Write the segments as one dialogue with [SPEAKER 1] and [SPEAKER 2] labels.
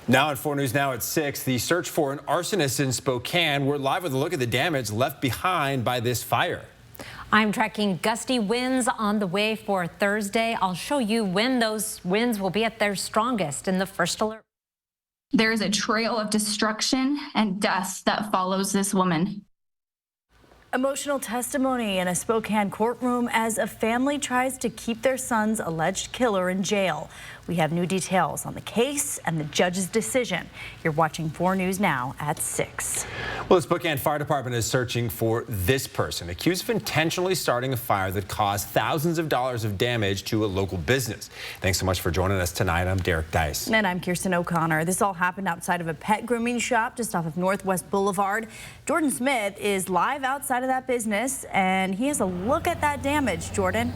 [SPEAKER 1] Now at 4 News Now at 6, the search for an arsonist in Spokane. We're live with a look at the damage left behind by this fire.
[SPEAKER 2] I'm tracking gusty winds on the way for Thursday. I'll show you when those winds will be at their strongest in the first alert.
[SPEAKER 3] There is a trail of destruction and dust that follows this woman.
[SPEAKER 4] Emotional testimony in a Spokane courtroom as a family tries to keep their son's alleged killer in jail. We have new details on the case and the judge's decision. You're watching 4 News Now at 6.
[SPEAKER 1] Well, the Spokane Fire Department is searching for this person accused of intentionally starting a fire that caused thousands of dollars of damage to a local business. Thanks so much for joining us tonight. I'm Derek Dice.
[SPEAKER 4] And I'm Kirsten O'Connor. This all happened outside of a pet grooming shop just off of Northwest Boulevard. Jordan Smith is live outside of that business, and he has a look at that damage. Jordan.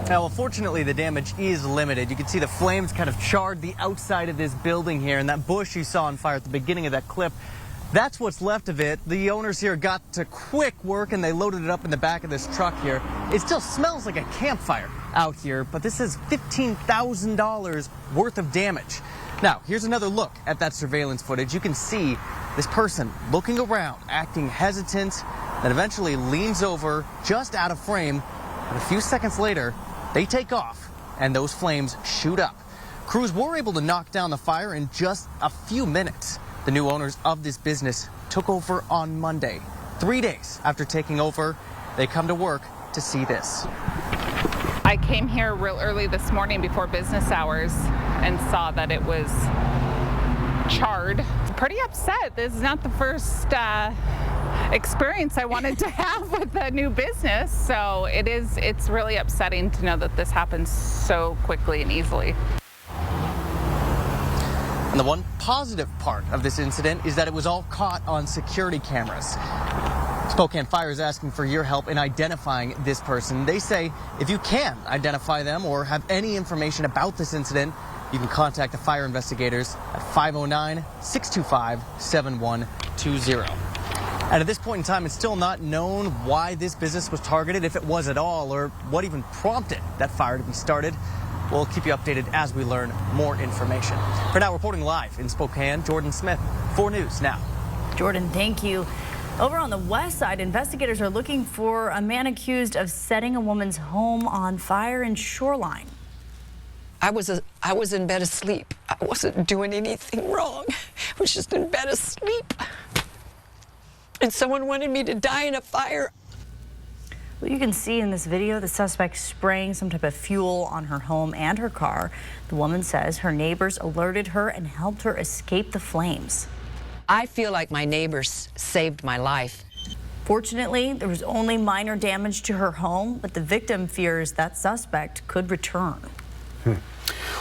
[SPEAKER 5] Now, well, fortunately, the damage is limited. You can see the flames kind of charred the outside of this building here, and that bush you saw on fire at the beginning of that clip, that's what's left of it. The owners here got to quick work, and they loaded it up in the back of this truck here. It still smells like a campfire out here, but this is $15,000 worth of damage. Now, here's another look at that surveillance footage. You can see this person looking around, acting hesitant, then eventually leans over just out of frame, and a few seconds later, they take off, and those flames shoot up. Crews were able to knock down the fire in just a few minutes. The new owners of this business took over on Monday. 3 days after taking over, they come to work to see this.
[SPEAKER 6] I came here real early this morning before business hours and saw that it was charred. Pretty upset. This is not the first experience I wanted to have with a new business, so it's really upsetting to know that this happens so quickly and easily.
[SPEAKER 5] And the one positive part of this incident is that it was all caught on security cameras. Spokane Fire is asking for your help in identifying this person. They say if you can identify them or have any information about this incident, you can contact the fire investigators at 509-625-7120. And at this point in time, it's still not known why this business was targeted, if it was at all, or what even prompted that fire to be started. We'll keep you updated as we learn more information. For now, reporting live in Spokane, Jordan Smith, 4 News Now.
[SPEAKER 4] Jordan, thank you. Over on the west side, investigators are looking for a man accused of setting a woman's home on fire in Shoreline.
[SPEAKER 7] I was in bed asleep. I wasn't doing anything wrong. I was just in bed asleep. And someone wanted me to die in a fire.
[SPEAKER 4] Well, you can see in this video the suspect spraying some type of fuel on her home and her car. The woman says her neighbors alerted her and helped her escape the flames.
[SPEAKER 7] I feel like my neighbors saved my life.
[SPEAKER 4] Fortunately, there was only minor damage to her home, but the victim fears that suspect could return.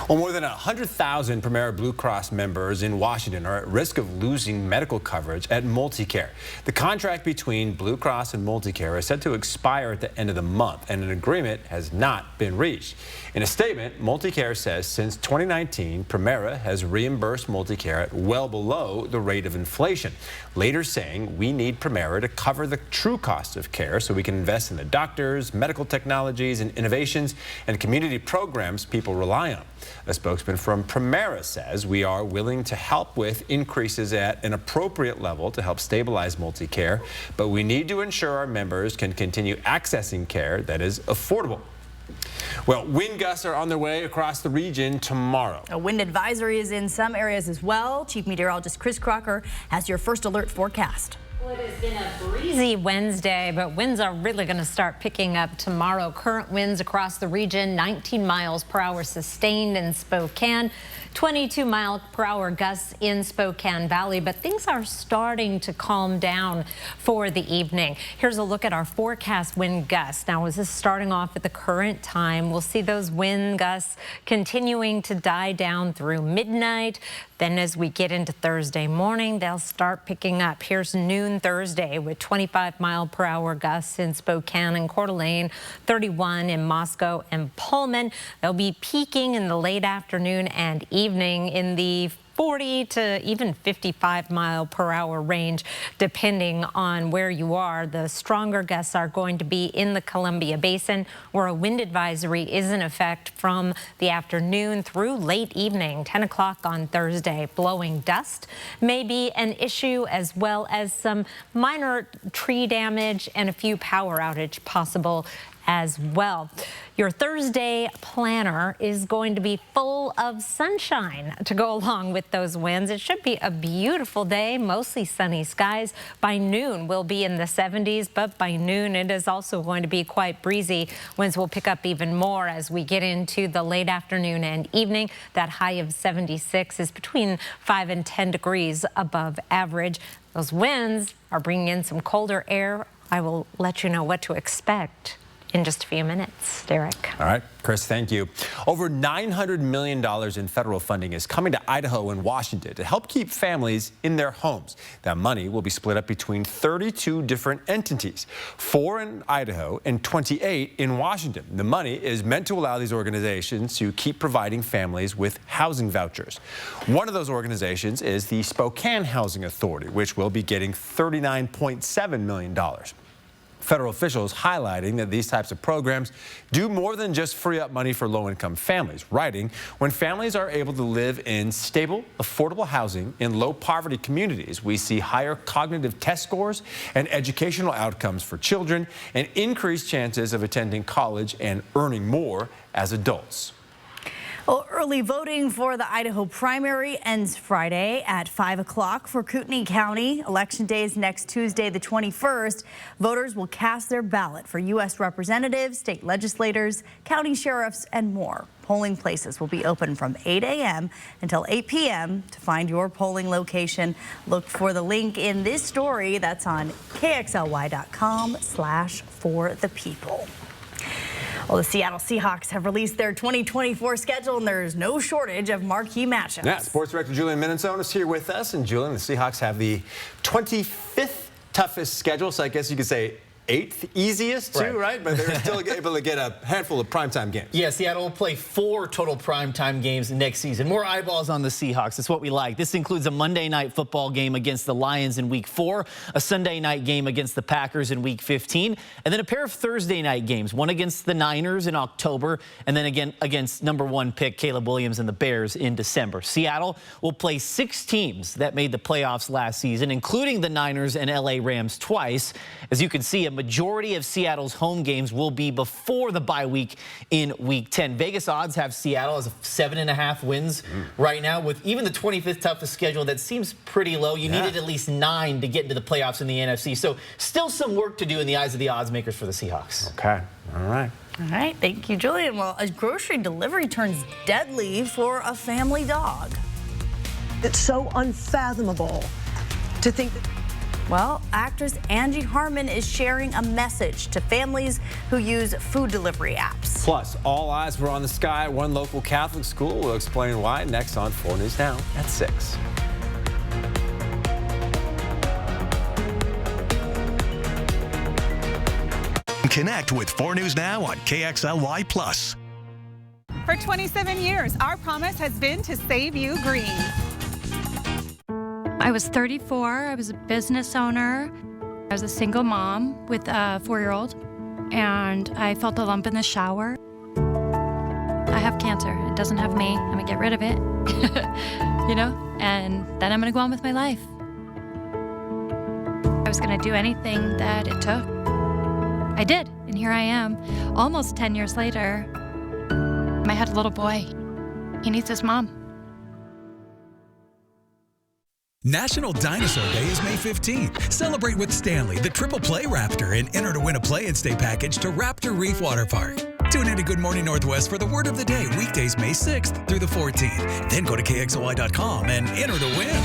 [SPEAKER 1] Well, more than 100,000 Premera Blue Cross members in Washington are at risk of losing medical coverage at MultiCare. The contract between Blue Cross and MultiCare is set to expire at the end of the month, and an agreement has not been reached. In a statement, MultiCare says since 2019, Premera has reimbursed MultiCare at well below the rate of inflation, later saying we need Premera to cover the true cost of care so we can invest in the doctors, medical technologies, and innovations and community programs people rely on. A spokesman from Premera says we are willing to help with increases at an appropriate level to help stabilize MultiCare, but we need to ensure our members can continue accessing care that is affordable. Well, wind gusts are on their way across the region tomorrow.
[SPEAKER 4] A wind advisory is in some areas as well. Chief Meteorologist Chris Crocker has your first alert forecast.
[SPEAKER 2] Well, it has been a breezy Wednesday, but winds are really going to start picking up tomorrow. Current winds across the region, 19 miles per hour sustained in Spokane, 22 mile per hour gusts in Spokane Valley, but things are starting to calm down for the evening. Here's a look at our forecast wind gusts. Now, as this is starting off at the current time, we'll see those wind gusts continuing to die down through midnight. Then as we get into Thursday morning, they'll start picking up. Here's noon Thursday with 25 mile per hour gusts in Spokane and Coeur d'Alene, 31 in Moscow and Pullman. They'll be peaking in the late afternoon and evening in the 40 to even 55-mile-per-hour range, depending on where you are. The stronger gusts are going to be in the Columbia Basin, where a wind advisory is in effect from the afternoon through late evening, 10 o'clock on Thursday. Blowing dust may be an issue, as well as some minor tree damage and a few power outage possible as well. Your Thursday planner is going to be full of sunshine to go along with those winds. It should be a beautiful day, mostly sunny skies. By noon, we'll be in the 70s, but by noon, it is also going to be quite breezy. Winds will pick up even more as we get into the late afternoon and evening. That high of 76 is between 5 and 10 degrees above average. Those winds are bringing in some colder air. I will let you know what to expect in just a few minutes. Derek.
[SPEAKER 1] All right, Chris, thank you. Over $900 million in federal funding is coming to Idaho and Washington to help keep families in their homes. That money will be split up between 32 different entities, 4 in Idaho and 28 in Washington. The money is meant to allow these organizations to keep providing families with housing vouchers. One of those organizations is the Spokane Housing Authority, which will be getting $39.7 million. Federal officials highlighting that these types of programs do more than just free up money for low-income families, writing, when families are able to live in stable, affordable housing in low-poverty communities, we see higher cognitive test scores and educational outcomes for children and increased chances of attending college and earning more as adults.
[SPEAKER 4] Well, early voting for the Idaho primary ends Friday at 5 o'clock for Kootenai County. Election day is next Tuesday, the 21st. Voters will cast their ballot for U.S. representatives, state legislators, county sheriffs, and more. Polling places will be open from 8 a.m. until 8 p.m. To find your polling location, look for the link in this story. That's on KXLY.com/forthepeople. Well, the Seattle Seahawks have released their 2024 schedule, and there's no shortage of marquee matchups.
[SPEAKER 1] Yeah, Sports Director Julian Minnesota is here with us. And Julian, the Seahawks have the 25th toughest schedule, so I guess you could say 8th easiest too, right? But they're still able to get a handful of primetime games.
[SPEAKER 5] Yeah, Seattle will play 4 total primetime games next season. More eyeballs on the Seahawks. That's what we like. This includes a Monday night football game against the Lions in Week 4, a Sunday night game against the Packers in Week 15, and then a pair of Thursday night games, one against the Niners in October, and then again against #1 pick Caleb Williams and the Bears in December. Seattle will play 6 teams that made the playoffs last season, including the Niners and LA Rams twice. As you can see, a majority of Seattle's home games will be before the bye week in Week 10. Vegas odds have Seattle as 7.5 wins right now, with even the 25th toughest schedule. That seems pretty low. You needed at least 9 to get into the playoffs in the NFC. So still some work to do in the eyes of the odds makers for the Seahawks.
[SPEAKER 1] Okay, all right.
[SPEAKER 4] All right, thank you, Julian. Well, a grocery delivery turns deadly for a family dog.
[SPEAKER 8] It's so unfathomable to think that.
[SPEAKER 4] Well, actress Angie Harmon is sharing a message to families who use food delivery apps.
[SPEAKER 1] Plus, all eyes were on the sky at one local Catholic school. We'll explain why next on 4 News Now at 6.
[SPEAKER 9] Connect with 4 News Now on KXLY+.
[SPEAKER 10] For 27 years, our promise has been to save you green.
[SPEAKER 11] I was 34. I was a business owner. I was a single mom with a 4-year-old, and I felt a lump in the shower. I have cancer. It doesn't have me. I'm going to get rid of it, and then I'm going to go on with my life. I was going to do anything that it took. I did, and here I am, almost 10 years later. I had a little boy. He needs his mom.
[SPEAKER 12] National Dinosaur Day is May 15th. Celebrate with Stanley, the Triple Play Raptor, and enter to win a play and stay package to Raptor Reef Water Park. Tune in to Good Morning Northwest for the word of the day, weekdays May 6th through the 14th. Then go to KXLY.com and enter to win.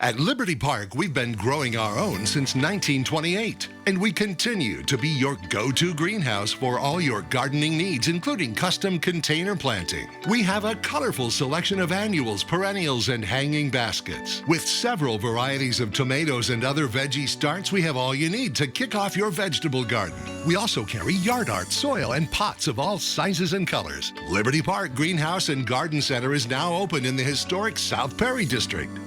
[SPEAKER 13] At Liberty Park, we've been growing our own since 1928, and we continue to be your go-to greenhouse for all your gardening needs, including custom container planting. We have a colorful selection of annuals, perennials, and hanging baskets. With several varieties of tomatoes and other veggie starts, we have all you need to kick off your vegetable garden. We also carry yard art, soil, and pots of all sizes and colors. Liberty Park Greenhouse and Garden Center is now open in the historic South Perry District.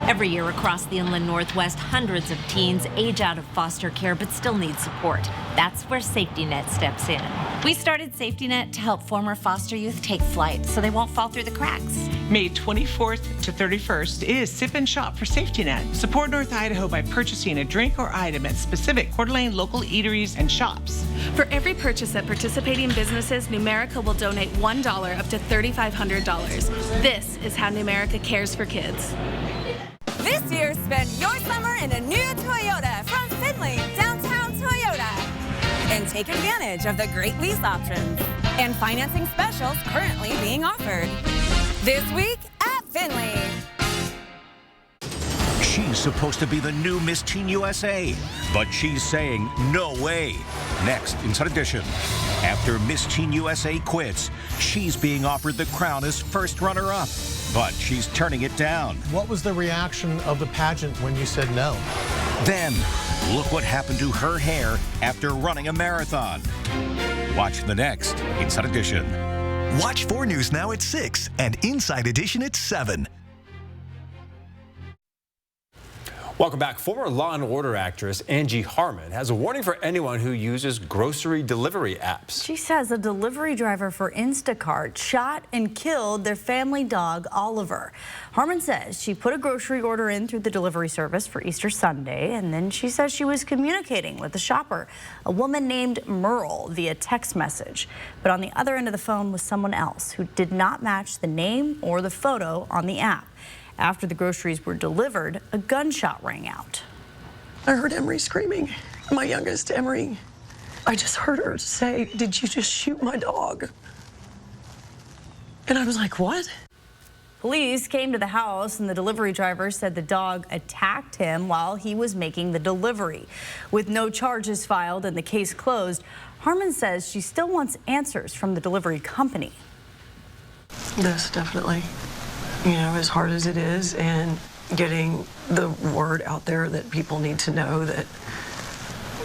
[SPEAKER 14] Every year across the inland Northwest, hundreds of teens age out of foster care but still need support. That's where Safety Net steps in. We started Safety Net to help former foster youth take flight so they won't fall through the cracks.
[SPEAKER 15] May 24th to 31st is Sip and Shop for Safety Net. Support North Idaho by purchasing a drink or item at specific Coeur d'Alene local eateries and shops.
[SPEAKER 16] For every purchase at participating businesses, Numerica will donate $1 up to $3,500. This is how Numerica cares for kids.
[SPEAKER 17] This year, spend your summer in a new Toyota from Findlay Downtown Toyota. And take advantage of the great lease options and financing specials currently being offered. This week at Findlay.
[SPEAKER 18] She's supposed to be the new Miss Teen USA, but she's saying no way. Next, Inside Edition. After Miss Teen USA quits, she's being offered the crown as first runner-up, but she's turning it down.
[SPEAKER 19] What was the reaction of the pageant when you said no?
[SPEAKER 18] Then, look what happened to her hair after running a marathon. Watch the next Inside Edition.
[SPEAKER 9] Watch 4 News Now at 6 and Inside Edition at 7.
[SPEAKER 1] Welcome back. Former Law & Order actress Angie Harmon has a warning for anyone who uses grocery delivery apps.
[SPEAKER 4] She says a delivery driver for Instacart shot and killed their family dog, Oliver. Harmon says she put a grocery order in through the delivery service for Easter Sunday, and then she says she was communicating with the shopper, a woman named Merle, via text message. But on the other end of the phone was someone else who did not match the name or the photo on the app. After the groceries were delivered, a gunshot rang out.
[SPEAKER 7] I heard Emery screaming, my youngest Emery. I just heard her say, "Did you just shoot my dog?" And I was like, what?
[SPEAKER 4] Police came to the house and the delivery driver said the dog attacked him while he was making the delivery. With no charges filed and the case closed, Harmon says she still wants answers from the delivery company.
[SPEAKER 7] Yes, definitely. You know, as hard as it is, and getting the word out there that people need to know that,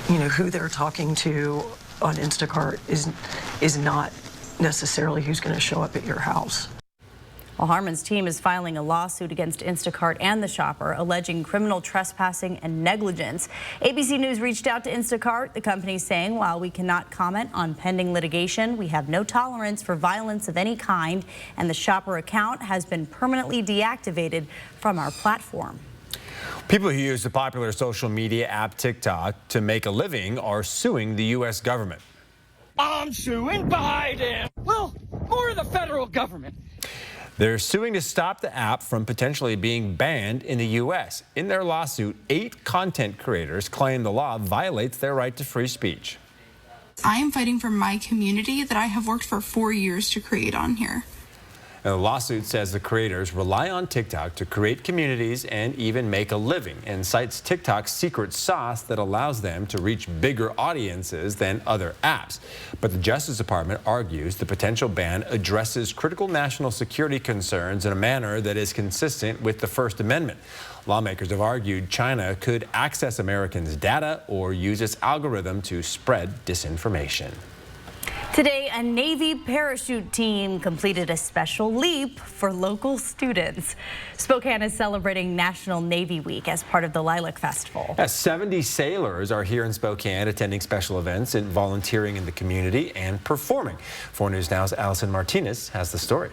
[SPEAKER 7] you know, who they're talking to on Instacart is not necessarily who's going to show up at your house.
[SPEAKER 4] Well, Harmon's team is filing a lawsuit against Instacart and the shopper, alleging criminal trespassing and negligence. ABC News reached out to Instacart, the company saying, while we cannot comment on pending litigation, we have no tolerance for violence of any kind, and the shopper account has been permanently deactivated from our platform.
[SPEAKER 1] People who use the popular social media app TikTok to make a living are suing the U.S. government.
[SPEAKER 20] I'm suing Biden. Well, or the federal government.
[SPEAKER 1] They're suing to stop the app from potentially being banned in the U.S. In their lawsuit, 8 content creators claim the law violates their right to free speech.
[SPEAKER 21] I am fighting for my community that I have worked for 4 years to create on here.
[SPEAKER 1] And the lawsuit says the creators rely on TikTok to create communities and even make a living, and cites TikTok's secret sauce that allows them to reach bigger audiences than other apps. But the Justice Department argues the potential ban addresses critical national security concerns in a manner that is consistent with the First Amendment. Lawmakers have argued China could access Americans' data or use its algorithm to spread disinformation.
[SPEAKER 4] Today, a Navy parachute team completed a special leap for local students. Spokane is celebrating National Navy Week as part of the Lilac Festival.
[SPEAKER 1] 70 sailors are here in Spokane attending special events and volunteering in the community and performing. 4 News Now's Allison Martinez has the story.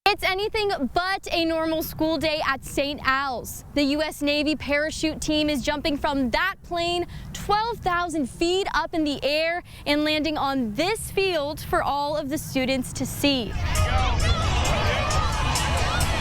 [SPEAKER 22] It's anything but a normal school day at St. Al's. The U.S. Navy parachute team is jumping from that plane 12,000 feet up in the air and landing on this field for all of the students to see.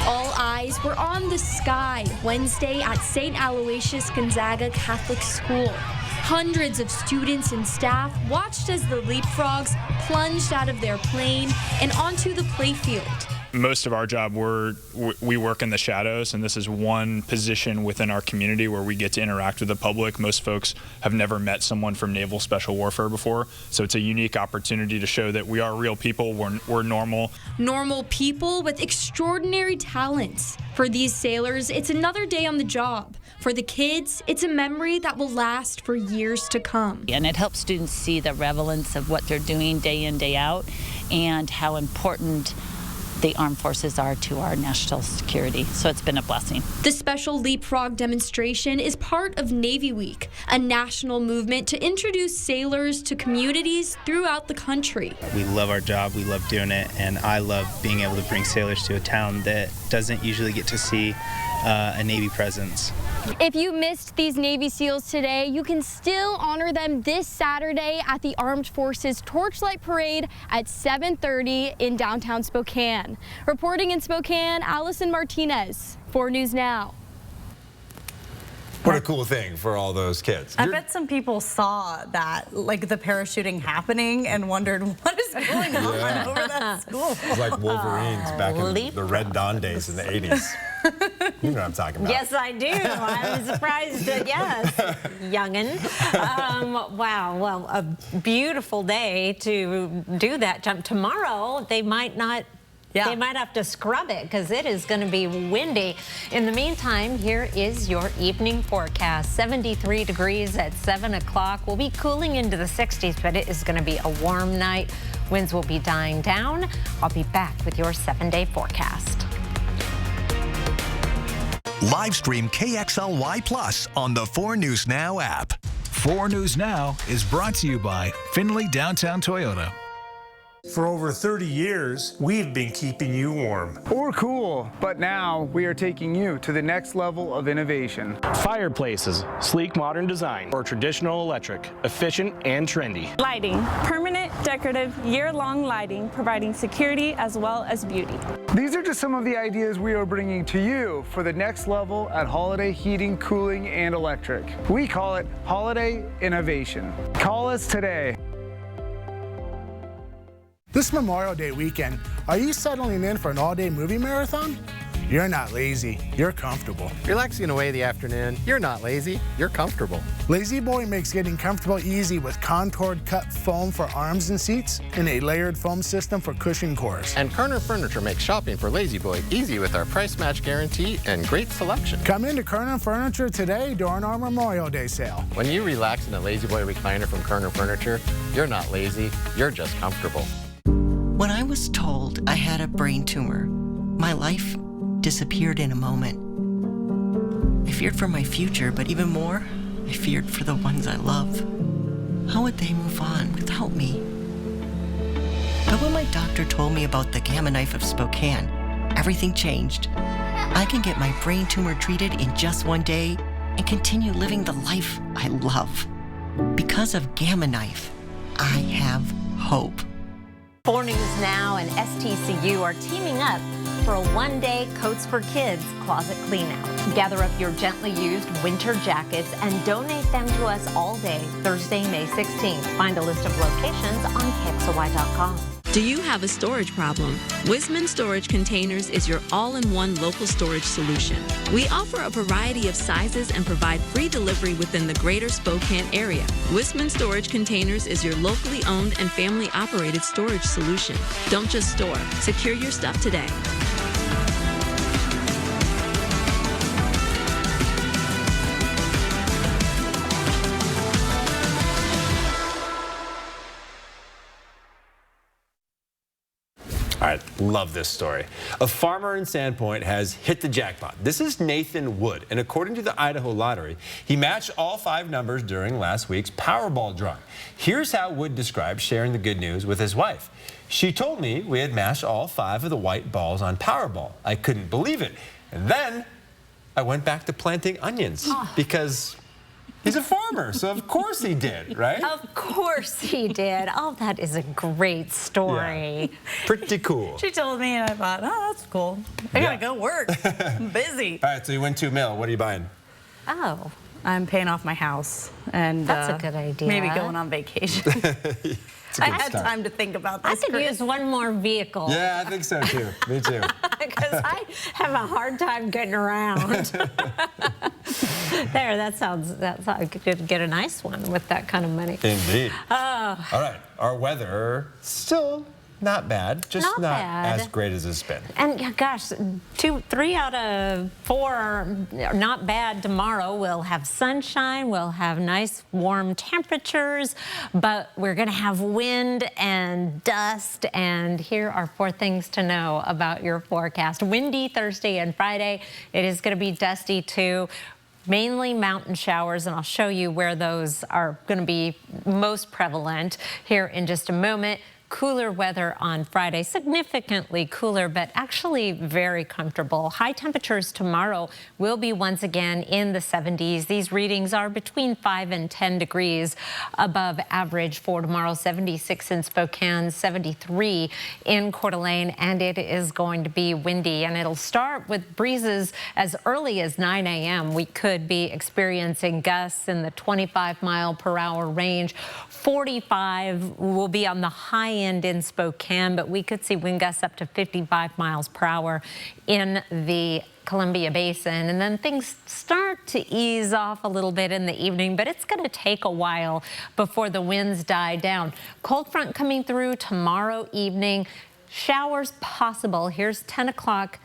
[SPEAKER 22] All eyes were on the sky Wednesday at St. Aloysius Gonzaga Catholic School. Hundreds of students and staff watched as the leapfrogs plunged out of their plane and onto the playfield.
[SPEAKER 3] most of our job, we work in the shadows, and this is one position within our community where we get to interact with the public. Most folks have never met someone from Naval Special Warfare before, so it's a unique opportunity to show that we are real people, we're normal.
[SPEAKER 22] Normal people with extraordinary talents. For these sailors, it's another day on the job. For the kids, it's a memory that will last for years to come.
[SPEAKER 6] And it helps students see the relevance of what they're doing day in, day out, and how important the armed forces are to our national security. So it's been a blessing.
[SPEAKER 22] The Special Leapfrog demonstration is part of Navy Week, a national movement to introduce sailors to communities throughout the country.
[SPEAKER 23] We love our job, we love doing it, and I love being able to bring sailors to a town that doesn't usually get to see a Navy presence.
[SPEAKER 22] If you missed these Navy SEALs today, you can still honor them this Saturday at the Armed Forces Torchlight Parade at 7:30 in downtown Spokane. Reporting in Spokane, Allison Martinez, 4 News Now.
[SPEAKER 1] What a cool thing for all those kids.
[SPEAKER 4] I bet some people saw that, like the parachuting happening, and wondered what is going on over that school.
[SPEAKER 1] It was like Wolverines back in the Red Dawn days in the 80s. You know what I'm talking about.
[SPEAKER 2] Yes, I do. I'm surprised that, yes, youngin'. Wow, well, a beautiful day to do that jump. Tomorrow, they might not. They might have to scrub it because it is going to be windy. In the meantime, here is your evening forecast. 73 degrees at 7 o'clock. We'll be cooling into the 60s, but it is going to be a warm night. Winds will be dying down. I'll be back with your 7-day forecast.
[SPEAKER 9] Live stream KXLY Plus on the 4 News Now app.
[SPEAKER 12] 4 News Now is brought to you by Findlay Downtown Toyota.
[SPEAKER 24] For over 30 years, we've been keeping you warm.
[SPEAKER 25] Or cool, but now we are taking you to the next level of innovation.
[SPEAKER 26] Fireplaces, sleek modern design, or traditional electric, efficient and trendy.
[SPEAKER 27] Lighting, permanent, decorative, year-long lighting, providing security as well as beauty.
[SPEAKER 25] These are just some of the ideas we are bringing to you for the next level at Holiday Heating, Cooling, and Electric. We call it Holiday Innovation. Call us today.
[SPEAKER 28] This Memorial Day weekend, are you settling in for an all-day movie marathon? You're not lazy, you're comfortable.
[SPEAKER 29] Relaxing away the afternoon, you're not lazy, you're comfortable.
[SPEAKER 28] Lazy Boy makes getting comfortable easy with contoured cut foam for arms and seats and a layered foam system for cushion cores.
[SPEAKER 29] And Kerner Furniture makes shopping for Lazy Boy easy with our price match guarantee and great selection.
[SPEAKER 28] Come into Kerner Furniture today during our Memorial Day sale.
[SPEAKER 29] When you relax in a Lazy Boy recliner from Kerner Furniture, you're not lazy, you're just comfortable.
[SPEAKER 30] When I was told I had a brain tumor, my life disappeared in a moment. I feared for my future, but even more, I feared for the ones I love. How would they move on without me? But when my doctor told me about the Gamma Knife of Spokane, everything changed. I can get my brain tumor treated in just 1 day and continue living the life I love. Because of Gamma Knife, I have hope.
[SPEAKER 2] 4 News Now and STCU are teaming up for a 1-day Coats for Kids closet cleanout. Gather up your gently used winter jackets and donate them to us all day, Thursday, May 16th. Find a list of locations on KXLY.com.
[SPEAKER 31] Do you have a storage problem? Wisman Storage Containers is your all-in-one local storage solution. We offer a variety of sizes and provide free delivery within the greater Spokane area. Wisman Storage Containers is your locally owned and family-operated storage solution. Don't just store. Secure your stuff today.
[SPEAKER 1] All right, love this story. A farmer in Sandpoint has hit the jackpot. This is Nathan Wood, and according to the Idaho Lottery, he matched all 5 numbers during last week's Powerball drawing. Here's how Wood described sharing the good news with his wife. She told me we had matched all 5 of the white balls on Powerball. I couldn't believe it. And then I went back to planting onions because he's a farmer, so of course he did, right?
[SPEAKER 2] Of course he did. Oh, that is a great story.
[SPEAKER 1] Yeah. Pretty cool.
[SPEAKER 4] She told me, and I thought, oh, that's cool. I gotta go work. I'm busy.
[SPEAKER 1] All right, so you win $2 million. What are you buying?
[SPEAKER 2] Oh,
[SPEAKER 4] I'm paying off my house, and
[SPEAKER 2] that's a good idea.
[SPEAKER 4] Maybe going on vacation. I had time to think about this.
[SPEAKER 2] I could use one more vehicle.
[SPEAKER 1] Yeah, I think so too. Me too.
[SPEAKER 2] Because I have a hard time getting around. There, that's how you could get a nice one with that kind of money.
[SPEAKER 1] Indeed. All right, our weather still not bad, just not
[SPEAKER 2] bad.
[SPEAKER 1] as great as it's been.
[SPEAKER 2] And gosh, 3 out of 4 are not bad tomorrow. We'll have sunshine, we'll have nice warm temperatures, but we're going to have wind and dust. And here are 4 things to know about your forecast. Windy Thursday and Friday. It is going to be dusty too. Mainly mountain showers, and I'll show you where those are going to be most prevalent here in just a moment. Cooler weather on Friday, significantly cooler, but actually very comfortable. High temperatures tomorrow will be once again in the 70s. These readings are between 5 and 10 degrees above average for tomorrow. 76 in Spokane, 73 in Coeur d'Alene, and it is going to be windy. And it'll start with breezes as early as 9 a.m. We could be experiencing gusts in the 25-mile-per-hour range. 45 will be on the high end in Spokane, but we could see wind gusts up to 55 miles per hour in the Columbia Basin. And then things start to ease off a little bit in the evening, but it's going to take a while before the winds die down. Cold front coming through tomorrow evening. Showers possible. Here's 10 o'clock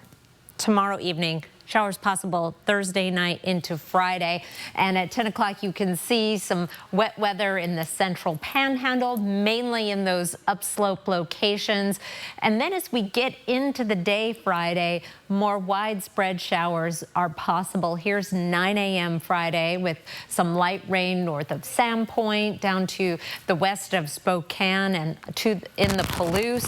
[SPEAKER 2] tomorrow evening. Showers possible Thursday night into Friday. And at 10 o'clock, you can see some wet weather in the central panhandle, mainly in those upslope locations. And then as we get into the day Friday, more widespread showers are possible. Here's 9 a.m. Friday with some light rain north of Sandpoint down to the west of Spokane and in the Palouse.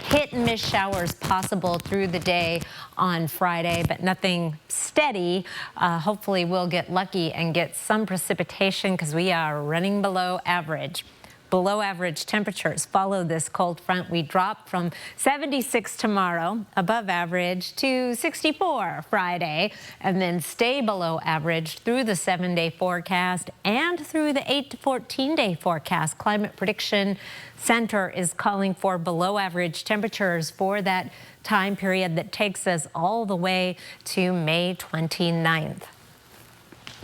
[SPEAKER 2] Hit and miss showers possible through the day on Friday, but nothing steady. Hopefully we'll get lucky and get some precipitation because we are running below average. Below average temperatures follow this cold front. We drop from 76 tomorrow, above average, to 64 Friday, and then stay below average through the 7-day forecast and through the 8 to 14-day forecast. Climate Prediction Center is calling for below average temperatures for that time period that takes us all the way to May 29th.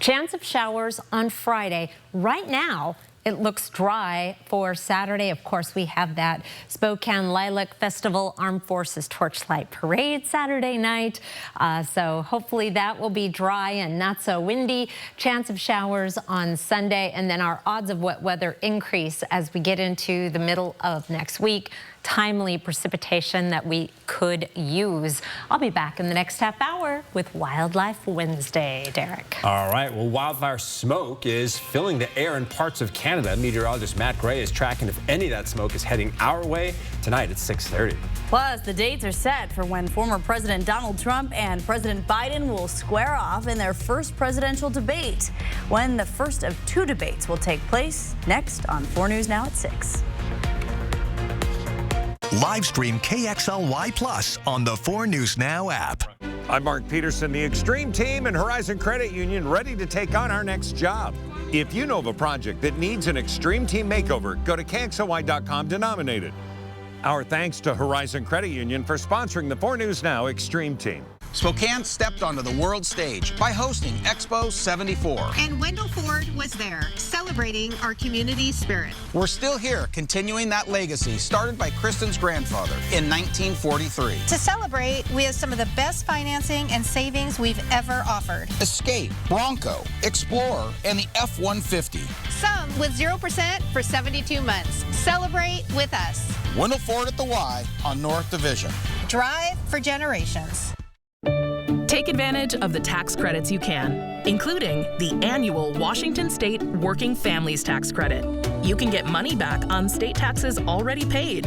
[SPEAKER 2] Chance of showers on Friday. Right now, it looks dry for Saturday. Of course, we have that Spokane Lilac Festival Armed Forces Torchlight Parade Saturday night. So hopefully that will be dry and not so windy. Chance of showers on Sunday, and then our odds of wet weather increase as we get into the middle of next week. Timely precipitation that we could use. I'll be back in the next half hour with Wildlife Wednesday, Derek.
[SPEAKER 1] All right, well, wildfire smoke is filling the air in parts of Canada. Meteorologist Matt Gray is tracking if any of that smoke is heading our way tonight at 6:30.
[SPEAKER 4] Plus, the dates are set for when former President Donald Trump and President Biden will square off in their first presidential debate, when the first of 2 debates will take place next on 4 News Now at 6.
[SPEAKER 9] Live stream KXLY Plus on the 4 News Now app.
[SPEAKER 5] I'm Mark Peterson, the Extreme Team and Horizon Credit Union, ready to take on our next job. If you know of a project that needs an Extreme Team makeover, go to KXLY.com to nominate it. Our thanks to Horizon Credit Union for sponsoring the 4 News Now Extreme Team.
[SPEAKER 8] Spokane stepped onto the world stage by hosting Expo 74.
[SPEAKER 10] And Wendell Ford was there, celebrating our community spirit.
[SPEAKER 8] We're still here, continuing that legacy started by Kristen's grandfather in 1943.
[SPEAKER 10] To celebrate, we have some of the best financing and savings we've ever offered.
[SPEAKER 8] Escape, Bronco, Explorer, and the F-150.
[SPEAKER 10] Some with 0% for 72 months. Celebrate with us.
[SPEAKER 8] Wendell Ford at the Y on North Division.
[SPEAKER 10] Drive for generations.
[SPEAKER 11] Take advantage of the tax credits you can, including the annual Washington State Working Families Tax Credit. You can get money back on state taxes already paid.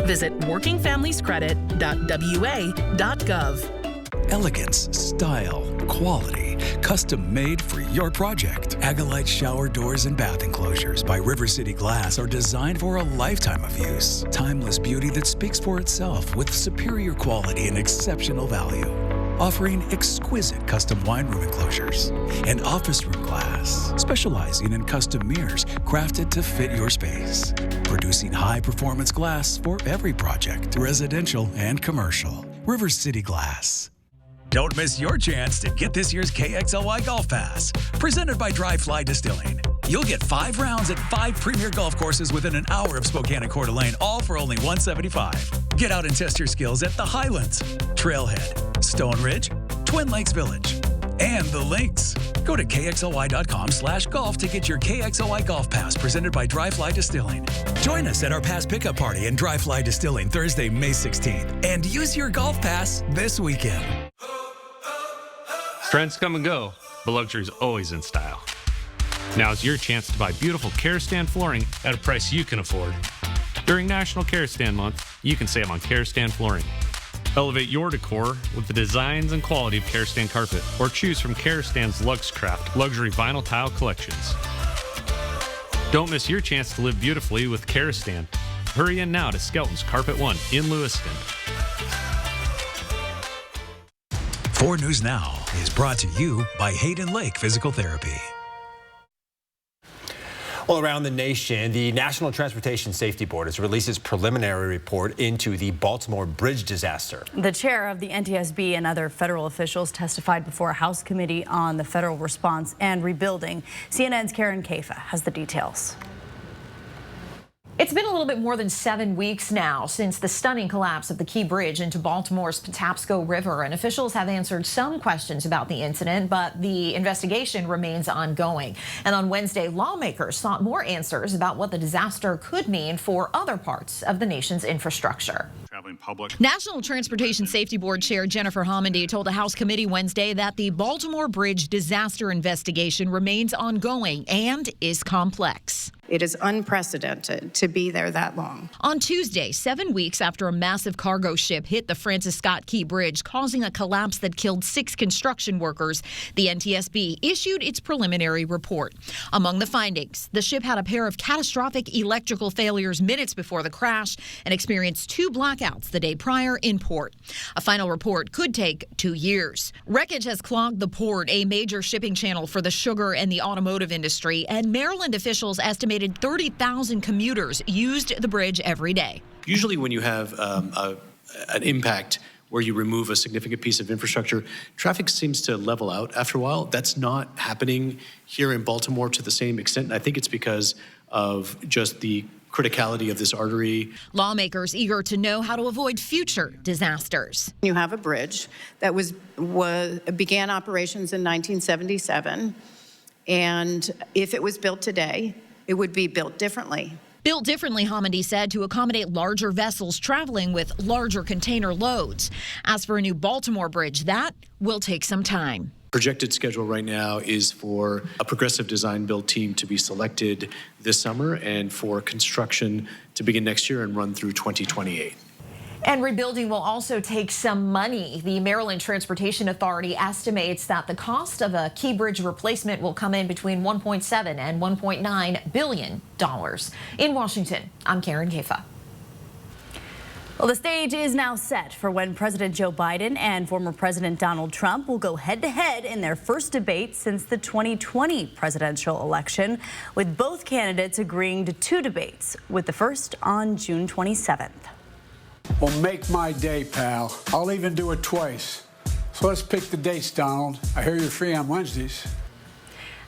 [SPEAKER 11] Visit workingfamiliescredit.wa.gov.
[SPEAKER 12] Elegance, style, quality, custom made for your project. Agalite shower doors and bath enclosures by River City Glass are designed for a lifetime of use. Timeless beauty that speaks for itself with superior quality and exceptional value. offering exquisite custom wine room enclosures, and office room glass, specializing in custom mirrors crafted to fit your space, producing high-performance glass for every project, residential and commercial. River City Glass. Don't miss your chance to get this year's KXLY Golf Pass, presented by Dry Fly Distilling. You'll get 5 rounds at 5 premier golf courses within an hour of Spokane and Coeur d'Alene, all for only $175. Get out and test your skills at the Highlands, Trailhead, Stone Ridge, Twin Lakes Village, and the Links. Go to KXLY.com/golf to get your KXLY Golf Pass, presented by Dry Fly Distilling. Join us at our pass pickup party in Dry Fly Distilling Thursday, May 16th, and use your golf pass this weekend.
[SPEAKER 3] Trends come and go, but luxury is always in style. Now's your chance to buy beautiful Kerastan flooring at a price you can afford. During National Kerastan Month, you can save on Kerastan flooring. Elevate your decor with the designs and quality of Kerastan carpet, or choose from Kerastan's Luxcraft luxury vinyl tile collections. Don't miss your chance to live beautifully with Kerastan. Hurry in now to Skelton's Carpet One in Lewiston.
[SPEAKER 12] 4 News Now is brought to you by Hayden Lake Physical Therapy.
[SPEAKER 1] Well, around the nation, the National Transportation Safety Board has released its preliminary report into the Baltimore bridge disaster.
[SPEAKER 4] The chair of the NTSB and other federal officials testified before a House committee on the federal response and rebuilding. CNN's Karen Caifa has the details.
[SPEAKER 7] It's been a little bit more than 7 weeks now since the stunning collapse of the Key Bridge into Baltimore's Patapsco River, and officials have answered some questions about the incident, but the investigation remains ongoing. And on Wednesday, lawmakers sought more answers about what the disaster could mean for other parts of the nation's infrastructure.
[SPEAKER 13] National Transportation Safety Board Chair Jennifer Homendy told a House committee Wednesday that the Baltimore Bridge disaster investigation remains ongoing and is complex.
[SPEAKER 14] It is unprecedented to be there that long.
[SPEAKER 13] On Tuesday, 7 weeks after a massive cargo ship hit the Francis Scott Key Bridge, causing a collapse that killed 6 construction workers, the NTSB issued its preliminary report. Among the findings, the ship had a pair of catastrophic electrical failures minutes before the crash and experienced 2 blackouts the day prior in port. A final report could take 2 years. Wreckage has clogged the port, a major shipping channel for the sugar and the automotive industry, and Maryland officials estimated 30,000 commuters used the bridge every day.
[SPEAKER 15] Usually when you have an impact where you remove a significant piece of infrastructure, traffic seems to level out after a while. That's not happening here in Baltimore to the same extent. And I think it's because of just the criticality of this artery.
[SPEAKER 13] Lawmakers eager to know how to avoid future disasters.
[SPEAKER 14] You have a bridge that began operations in 1977, and if it was built today, it would be built differently.
[SPEAKER 13] Built differently, Homendy said, to accommodate larger vessels traveling with larger container loads. As for a new Baltimore bridge, that will take some time.
[SPEAKER 15] Projected schedule right now is for a progressive design build team to be selected this summer and for construction to begin next year and run through 2028.
[SPEAKER 7] And rebuilding will also take some money. The Maryland Transportation Authority estimates that the cost of a Key Bridge replacement will come in between $1.7 and $1.9 billion. In Washington, I'm Karen Caifa.
[SPEAKER 4] Well, the stage is now set for when President Joe Biden and former President Donald Trump will go head-to-head in their first debate since the 2020 presidential election, with both candidates agreeing to 2 debates, with the first on June 27th.
[SPEAKER 16] Well, make my day, pal. I'll even do it twice. So let's pick the dates, Donald. I hear you're free on Wednesdays.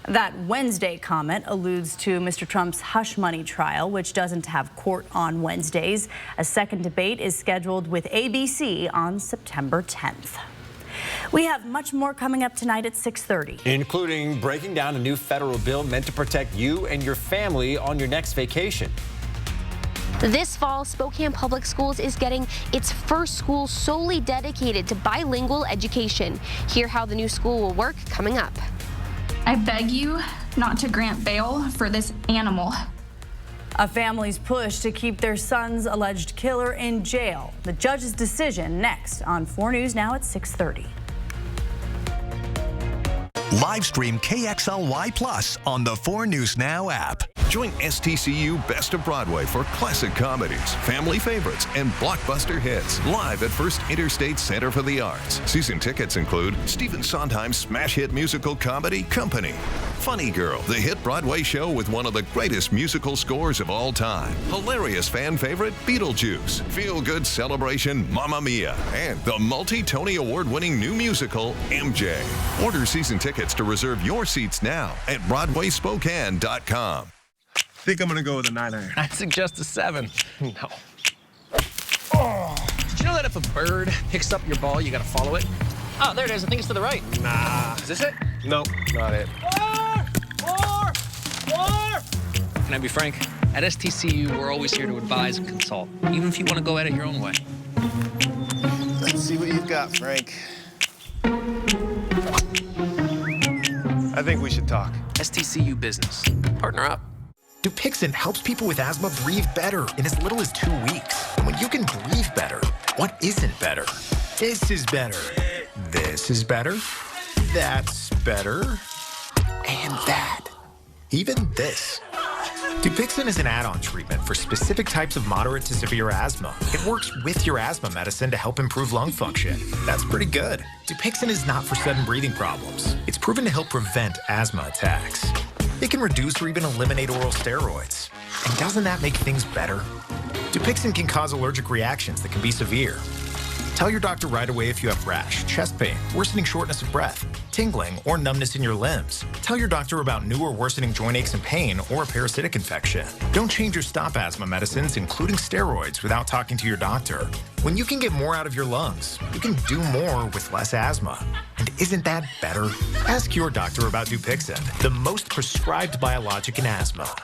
[SPEAKER 4] That Wednesday comment alludes to Mr. Trump's hush money trial, which doesn't have court on Wednesdays. A second debate is scheduled with ABC on September 10th. We have much more coming up tonight at 6:30.
[SPEAKER 1] Including breaking down a new federal bill meant to protect you and your family on your next vacation.
[SPEAKER 22] This fall, Spokane Public Schools is getting its first school solely dedicated to bilingual education. Hear how the new school will work coming up.
[SPEAKER 17] I beg you not to grant bail for this animal.
[SPEAKER 4] A family's push to keep their son's alleged killer in jail. The judge's decision next on 4 News Now at 6:30.
[SPEAKER 9] Live stream KXLY Plus on the 4 News Now app.
[SPEAKER 6] Join STCU Best of Broadway for classic comedies, family favorites, and blockbuster hits live at First Interstate Center for the Arts. Season tickets include Stephen Sondheim's smash hit musical comedy Company, Funny Girl, the hit Broadway show with one of the greatest musical scores of all time, hilarious fan favorite Beetlejuice, feel-good celebration Mamma Mia, and the multi-Tony Award-winning new musical MJ. Order season tickets to reserve your seats now at BroadwaySpokane.com.
[SPEAKER 18] I think I'm gonna go with a 9-iron.
[SPEAKER 29] I'd suggest a 7.
[SPEAKER 18] No.
[SPEAKER 29] Did you know that if a bird picks up your ball, you gotta follow it? Oh, there it is. I think it's to the right.
[SPEAKER 18] Nah.
[SPEAKER 29] Is this it?
[SPEAKER 18] Nope, not it.
[SPEAKER 29] More! Can I be frank? At STCU, we're always here to advise and consult, even if you want to go at it your own way.
[SPEAKER 18] Let's see what you've got, Frank. I think we should talk.
[SPEAKER 29] STCU Business. Partner up.
[SPEAKER 19] Dupixent helps people with asthma breathe better in as little as 2 weeks. And when you can breathe better, what isn't better? This is better. This is better. That's better. And that. Even this. Dupixent is an add-on treatment for specific types of moderate to severe asthma. It works with your asthma medicine to help improve lung function. That's pretty good. Dupixent is not for sudden breathing problems. It's proven to help prevent asthma attacks. It can reduce or even eliminate oral steroids. And doesn't that make things better? Dupixent can cause allergic reactions that can be severe. Tell your doctor right away if you have rash, chest pain, worsening shortness of breath, tingling, or numbness in your limbs. Tell your doctor about new or worsening joint aches and pain or a parasitic infection. Don't change your stop asthma medicines, including steroids, without talking to your doctor. When you can get more out of your lungs, you can do more with less asthma. And isn't that better? Ask your doctor about Dupixent, the most prescribed biologic in asthma.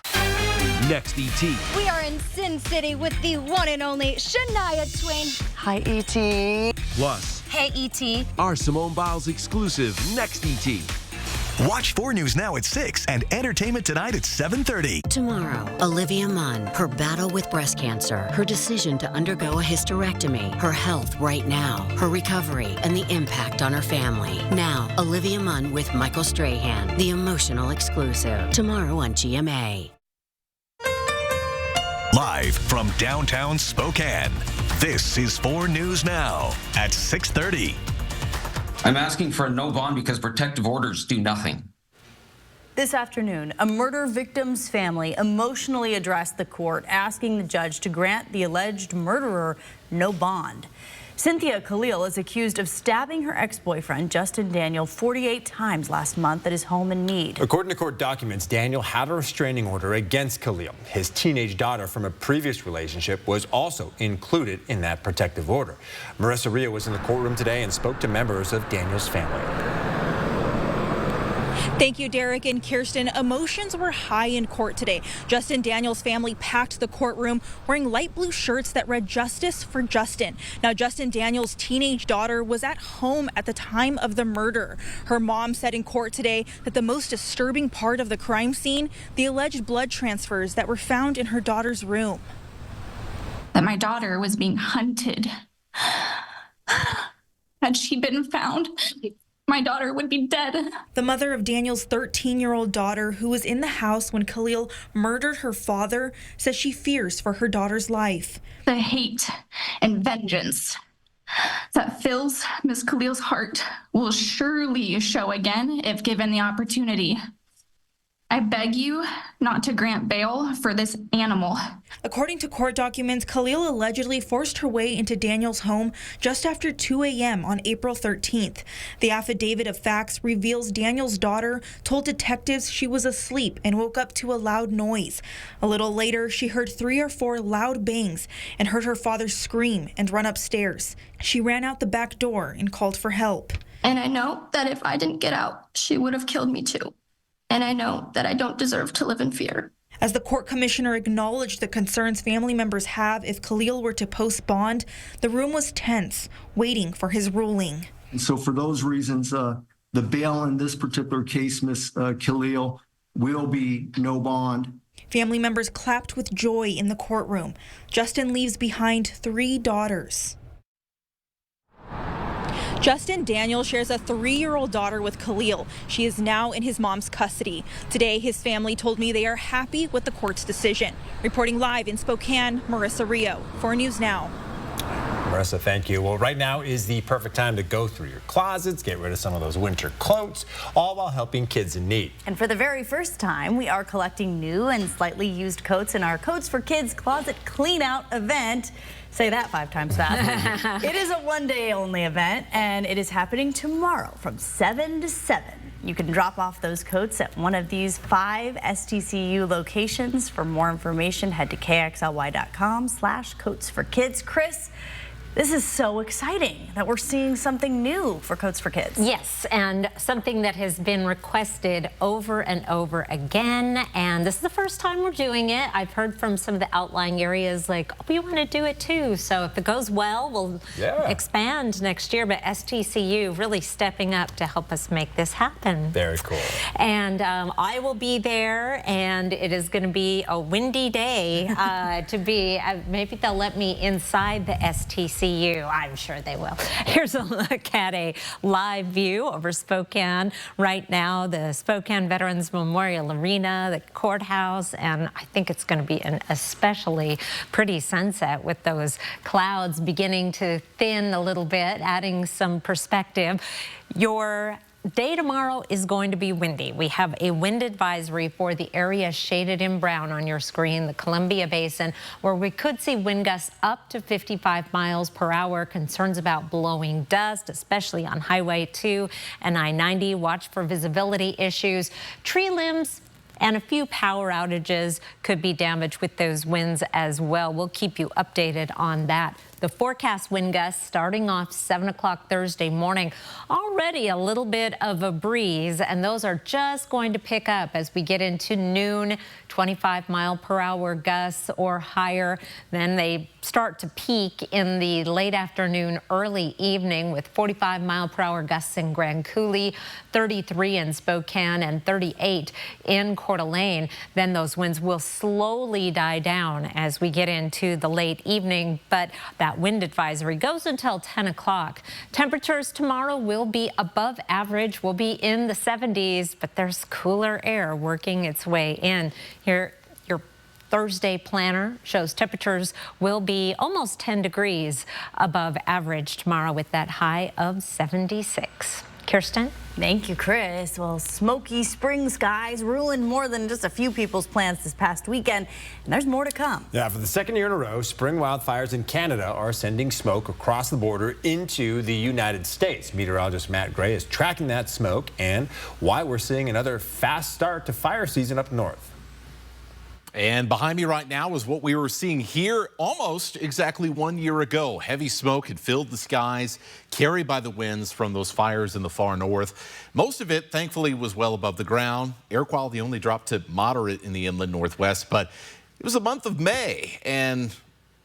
[SPEAKER 20] Next, ET.
[SPEAKER 22] We are in Sin City with the one and only Shania Twain.
[SPEAKER 31] Hi, E.T.
[SPEAKER 20] Plus,
[SPEAKER 22] Hey, E.T.
[SPEAKER 20] our Simone Biles exclusive Next ET.
[SPEAKER 9] Watch 4 News Now at 6 and Entertainment Tonight at 7:30.
[SPEAKER 22] Tomorrow, Olivia Munn, her battle with breast cancer, her decision to undergo a hysterectomy, her health right now, her recovery, and the impact on her family. Now, Olivia Munn with Michael Strahan, the emotional exclusive. Tomorrow on GMA.
[SPEAKER 9] Live from downtown Spokane, this is 4 News Now at 6:30.
[SPEAKER 21] I'm asking for a no bond because protective orders do nothing.
[SPEAKER 4] This afternoon, a murder victim's family emotionally addressed the court, asking the judge to grant the alleged murderer no bond. Cynthia Khalil is accused of stabbing her ex-boyfriend, Justin Daniel, 48 times last month at his home in Meade.
[SPEAKER 1] According to court documents, Daniel had a restraining order against Khalil. His teenage daughter from a previous relationship was also included in that protective order. Marissa Ria was in the courtroom today and spoke to members of Daniel's family.
[SPEAKER 23] Thank you, Derek and Kirsten. Emotions were high in court today. Justin Daniel's family packed the courtroom wearing light blue shirts that read "Justice for Justin." Now, Justin Daniel's teenage daughter was at home at the time of the murder. Her mom said in court today that the most disturbing part of the crime scene, the alleged blood transfers that were found in her daughter's room.
[SPEAKER 17] That my daughter was being hunted. Had she been found, my daughter would be dead.
[SPEAKER 23] The mother of Daniel's 13-year-old daughter, who was in the house when Khalil murdered her father, says she fears for her daughter's life.
[SPEAKER 17] The hate and vengeance that fills Ms. Khalil's heart will surely show again if given the opportunity. I beg you not to grant bail for this animal.
[SPEAKER 23] According to court documents, Khalil allegedly forced her way into Daniel's home just after 2 a.m. on April 13th. The affidavit of facts reveals Daniel's daughter told detectives she was asleep and woke up to a loud noise. A little later, she heard 3 or 4 loud bangs and heard her father scream and run upstairs. She ran out the back door and called for help.
[SPEAKER 17] And I know that if I didn't get out, she would have killed me too. And I know that I don't deserve to live in fear.
[SPEAKER 23] As the court commissioner acknowledged the concerns family members have if Khalil were to post bond, the room was tense, waiting for his ruling.
[SPEAKER 24] And so for those reasons, the bail in this particular case, Ms. Khalil, will be no bond.
[SPEAKER 23] Family members clapped with joy in the courtroom. Justin leaves behind 3 daughters. Justin Daniel shares a 3-year-old daughter with Khalil. She is now in his mom's custody. Today, his family told me they are happy with the court's decision. Reporting live in Spokane, Marissa Rio, 4 News Now.
[SPEAKER 1] Marissa, thank you. Well, right now is the perfect time to go through your closets, get rid of some of those winter coats, all while helping kids in need.
[SPEAKER 4] And for the very first time, we are collecting new and slightly used coats in our Coats for Kids Closet Clean Out event. Say that 5 times fast. It is a one-day only event, and it is happening tomorrow from 7 to 7. You can drop off those coats at one of these 5 STCU locations. For more information, head to kxly.com/coatsforkids. Chris, this is so exciting that we're seeing something new for Coats for Kids.
[SPEAKER 2] Yes, and something that has been requested over and over again. And this is the first time we're doing it. I've heard from some of the outlying areas like, oh, we want to do it too. So if it goes well, we'll expand next year. But STCU really stepping up to help us make this happen.
[SPEAKER 1] Very cool.
[SPEAKER 2] And I will be there, and it is going to be a windy day to be. Maybe they'll let me inside the STCU. I'm sure they will. Here's a look at a live view over Spokane right now, the Spokane Veterans Memorial Arena, the courthouse, and I think it's going to be an especially pretty sunset with those clouds beginning to thin a little bit, adding some perspective. Your day tomorrow is going to be windy. We have a wind advisory for the area shaded in brown on your screen, the Columbia Basin, where we could see wind gusts up to 55 miles per hour. Concerns about blowing dust, especially on Highway 2 and I-90. Watch for visibility issues. Tree limbs and a few power outages could be damaged with those winds as well. We'll keep you updated on that. The forecast wind gusts starting off 7 o'clock Thursday morning. Already a little bit of a breeze, and those are just going to pick up as we get into noon. 25-mile-per-hour gusts or higher. Then they start to peak in the late afternoon, early evening with 45-mile-per-hour gusts in Grand Coulee, 33 in Spokane, and 38 in Coeur d'Alene. Then those winds will slowly die down as we get into the late evening, but that wind advisory goes until 10 o'clock. Temperatures tomorrow will be above average. We'll be in the 70s, but there's cooler air working its way in. Here, your Thursday planner shows temperatures will be almost 10 degrees above average tomorrow with that high of 76. Kirsten?
[SPEAKER 4] Thank you, Chris. Well, smoky spring skies ruined more than just a few people's plans this past weekend, and there's more to come.
[SPEAKER 1] Yeah, for the second year in a row, spring wildfires in Canada are sending smoke across the border into the United States. Meteorologist Matt Gray is tracking that smoke and why we're seeing another fast start to fire season up north.
[SPEAKER 3] And behind me right now is what we were seeing here almost exactly 1 year ago. Heavy smoke had filled the skies, carried by the winds from those fires in the far north. Most of it, thankfully, was well above the ground. Air quality only dropped to moderate in the inland northwest, but it was the month of May and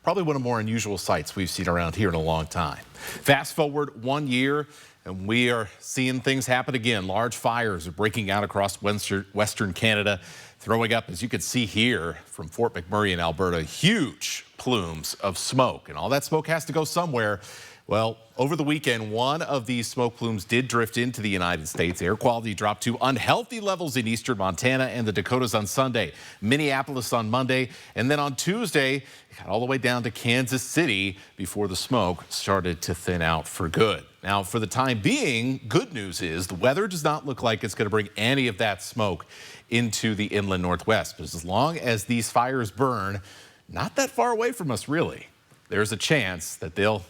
[SPEAKER 3] probably one of the more unusual sights we've seen around here in a long time. Fast forward 1 year, and we are seeing things happen again. Large fires are breaking out across western Canada, throwing up, as you can see here from Fort McMurray in Alberta, huge plumes of smoke. And all that smoke has to go somewhere. Well, over the weekend, one of these smoke plumes did drift into the United States. Air quality dropped to unhealthy levels in eastern Montana and the Dakotas on Sunday, Minneapolis on Monday, and then on Tuesday, it got all the way down to Kansas City before the smoke started to thin out for good. Now, for the time being, good news is the weather does not look like it's going to bring any of that smoke into the inland northwest. But as long as these fires burn, not that far away from us, really, there's a chance that they'll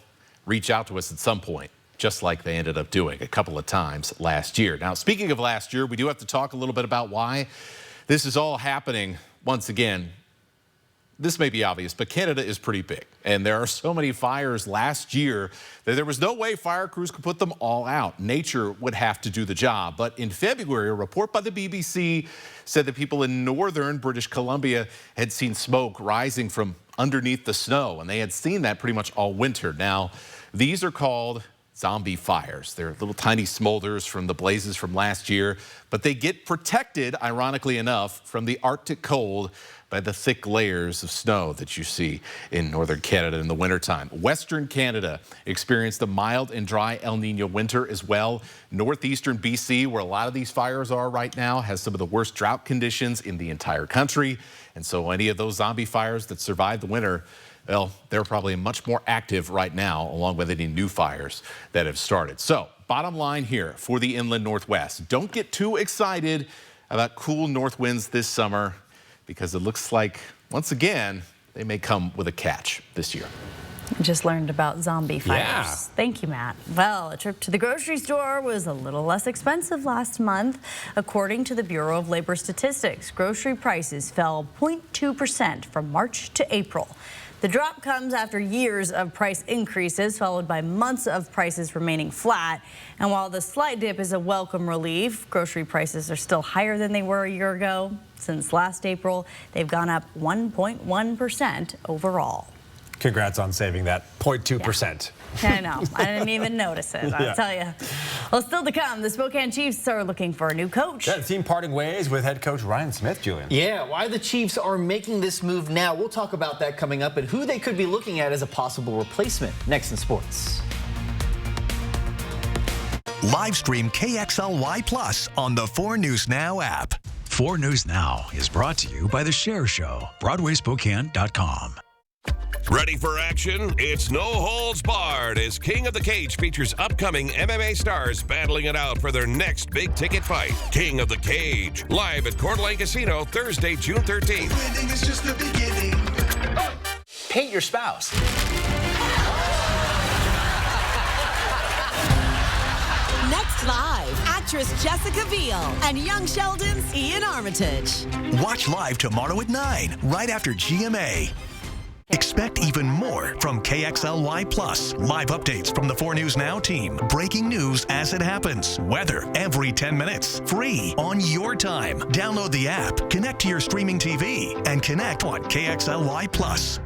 [SPEAKER 3] reach out to us at some point, just like they ended up doing a couple of times last year. Now, speaking of last year, we do have to talk a little bit about why this is all happening once again. This may be obvious, but Canada is pretty big, and there are so many fires last year that there was no way fire crews could put them all out. Nature would have to do the job. But in February, a report by the BBC said that people in northern British Columbia had seen smoke rising from underneath the snow, and they had seen that pretty much all winter. Now, these are called zombie fires. They're little tiny smolders from the blazes from last year, but they get protected, ironically enough, from the Arctic cold by the thick layers of snow that you see in northern Canada in the wintertime. Western Canada experienced a mild and dry El Nino winter as well. Northeastern BC, where a lot of these fires are right now, has some of the worst drought conditions in the entire country. And so any of those zombie fires that survived the winter, well, they're probably much more active right now, along with any new fires that have started. So bottom line here for the inland Northwest, don't get too excited about cool north winds this summer, because it looks like, once again, they may come with a catch this year.
[SPEAKER 4] Just learned about zombie fires.
[SPEAKER 1] Yeah.
[SPEAKER 4] Thank you, Matt. Well, a trip to the grocery store was a little less expensive last month. According to the Bureau of Labor Statistics, grocery prices fell 0.2% from March to April. The drop comes after years of price increases, followed by months of prices remaining flat. And while the slight dip is a welcome relief, grocery prices are still higher than they were a year ago. Since last April, they've gone up 1.1% overall.
[SPEAKER 1] Congrats on saving that 0.2%.
[SPEAKER 4] I know. I didn't even notice it, I'll tell you. Well, still to come, the Spokane Chiefs are looking for a new coach.
[SPEAKER 1] Yeah, the team parting ways with head coach Ryan Smith, Julian.
[SPEAKER 5] Yeah, why the Chiefs are making this move now. We'll talk about that coming up and who they could be looking at as a possible replacement next in sports.
[SPEAKER 9] Live stream KXLY Plus on the 4 News Now app.
[SPEAKER 8] 4 News Now is brought to you by The Share Show, BroadwaySpokane.com.
[SPEAKER 10] Ready for action? It's no holds barred as King of the Cage features upcoming MMA stars battling it out for their next big ticket fight. King of the Cage, live at Coeur d'Alene Casino Thursday, June 13th.
[SPEAKER 11] Winning is just the beginning.
[SPEAKER 5] Paint your spouse.
[SPEAKER 12] Next live, actress Jessica Biel and Young Sheldon's Ian Armitage.
[SPEAKER 9] Watch live tomorrow at 9, right after GMA. Expect even more from KXLY Plus. Live updates from the 4 News Now team. Breaking news as it happens. Weather every 10 minutes. Free on your time. Download the app, connect to your streaming TV, and connect on KXLY Plus.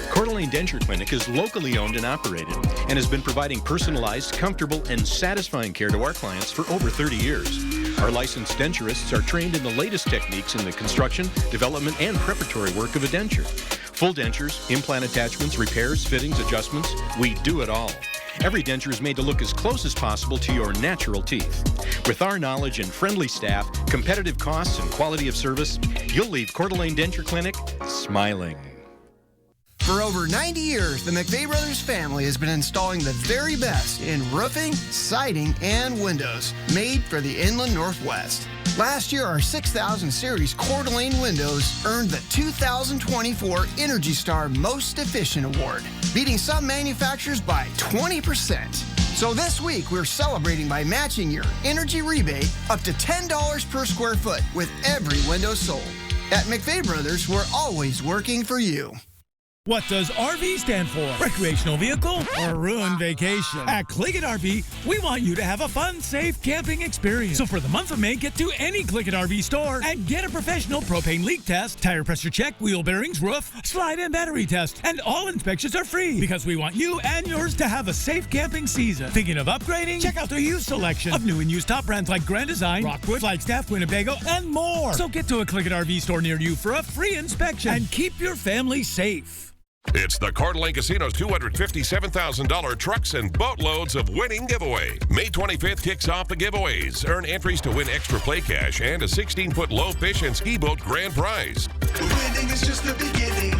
[SPEAKER 14] Coeur d'Alene Denture Clinic is locally owned and operated and has been providing personalized, comfortable, and satisfying care to our clients for over 30 years. Our licensed denturists are trained in the latest techniques in the construction, development, and preparatory work of a denture. Full dentures, implant attachments, repairs, fittings, adjustments, we do it all. Every denture is made to look as close as possible to your natural teeth. With our knowledge and friendly staff, competitive costs, and quality of service, you'll leave Coeur d'Alene Denture Clinic smiling.
[SPEAKER 25] For over 90 years, the McVeigh Brothers family has been installing the very best in roofing, siding, and windows made for the inland Northwest. Last year, our 6000 series Coeur d'Alene windows earned the 2024 Energy Star Most Efficient Award, beating some manufacturers by 20%. So this week, we're celebrating by matching your energy rebate up to $10 per square foot with every window sold. At McVeigh Brothers, we're always working for you.
[SPEAKER 26] What does RV stand for? Recreational vehicle or ruined vacation? At Click It RV, we want you to have a fun, safe camping experience. So for the month of May, get to any Click It RV store and get a professional propane leak test, tire pressure check, wheel bearings, roof, slide and battery test. And all inspections are free because we want you and yours to have a safe camping season. Thinking of upgrading? Check out the used selection of new and used top brands like Grand Design, Rockwood, Flagstaff, Winnebago, and more. So get to a Click It RV store near you for a free inspection and keep your family safe.
[SPEAKER 10] It's the Coeur d'Alene Casino's $257,000 trucks and boatloads of winning giveaway. May 25th kicks off the giveaways. Earn entries to win extra play cash and a 16-foot low fish and ski boat grand prize.
[SPEAKER 11] Winning is just the beginning.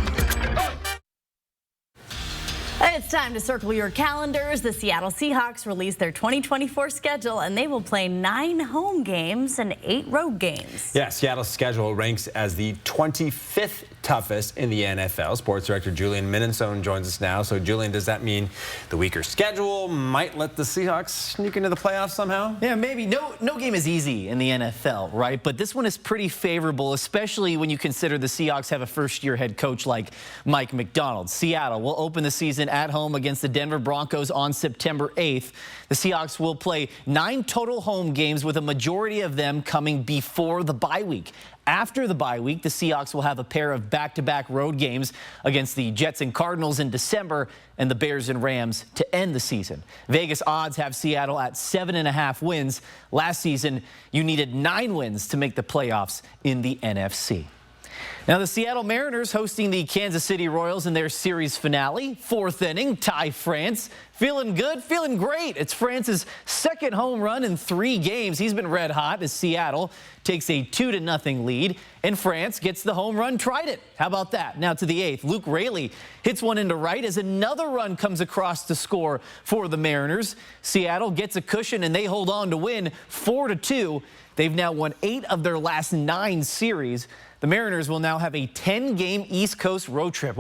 [SPEAKER 4] It's time to circle your calendars. The Seattle Seahawks released their 2024 schedule, and they will play 9 home games and 8 road games.
[SPEAKER 1] Yeah, Seattle's schedule ranks as the 25th toughest in the NFL. Sports director Julian Minnesone joins us now. So, Julian, does that mean the weaker schedule might let the Seahawks sneak into the playoffs somehow?
[SPEAKER 5] Yeah, maybe. No game is easy in the NFL, right? But this one is pretty favorable, especially when you consider the Seahawks have a first-year head coach like Mike Macdonald. Seattle will open the season at home against the Denver Broncos on September 8th. The Seahawks will play 9 total home games, with a majority of them coming before the bye week. After the bye week, the Seahawks will have a pair of back-to-back road games against the Jets and Cardinals in December and the Bears and Rams to end the season. Vegas odds have Seattle at 7.5 wins. Last season, you needed 9 wins to make the playoffs in the NFC. Now, the Seattle Mariners hosting the Kansas City Royals in their series finale. 4th inning, Ty France. Feeling good, feeling great. It's France's second home run in 3 games. He's been red hot as Seattle takes a 2-0 lead, and France gets the home run trident. How about that? Now to the 8th. Luke Raley hits one into right as another run comes across to score for the Mariners. Seattle gets a cushion, and they hold on to win 4-2. They've now won 8 of their last 9 series. The Mariners will now have a 10-game East Coast road trip,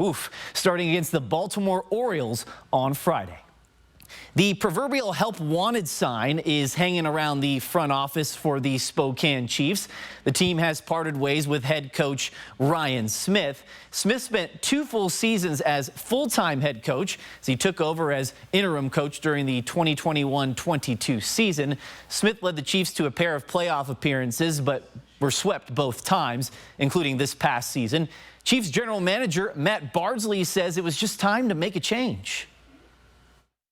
[SPEAKER 5] starting against the Baltimore Orioles on Friday. The proverbial help wanted sign is hanging around the front office for the Spokane Chiefs. The team has parted ways with head coach Ryan Smith. Smith spent 2 full seasons as full-time head coach as he took over as interim coach during the 2021-22 season. Smith led the Chiefs to a pair of playoff appearances, but were swept both times, including this past season. Chiefs general manager Matt Bardsley says it was just time to make a change.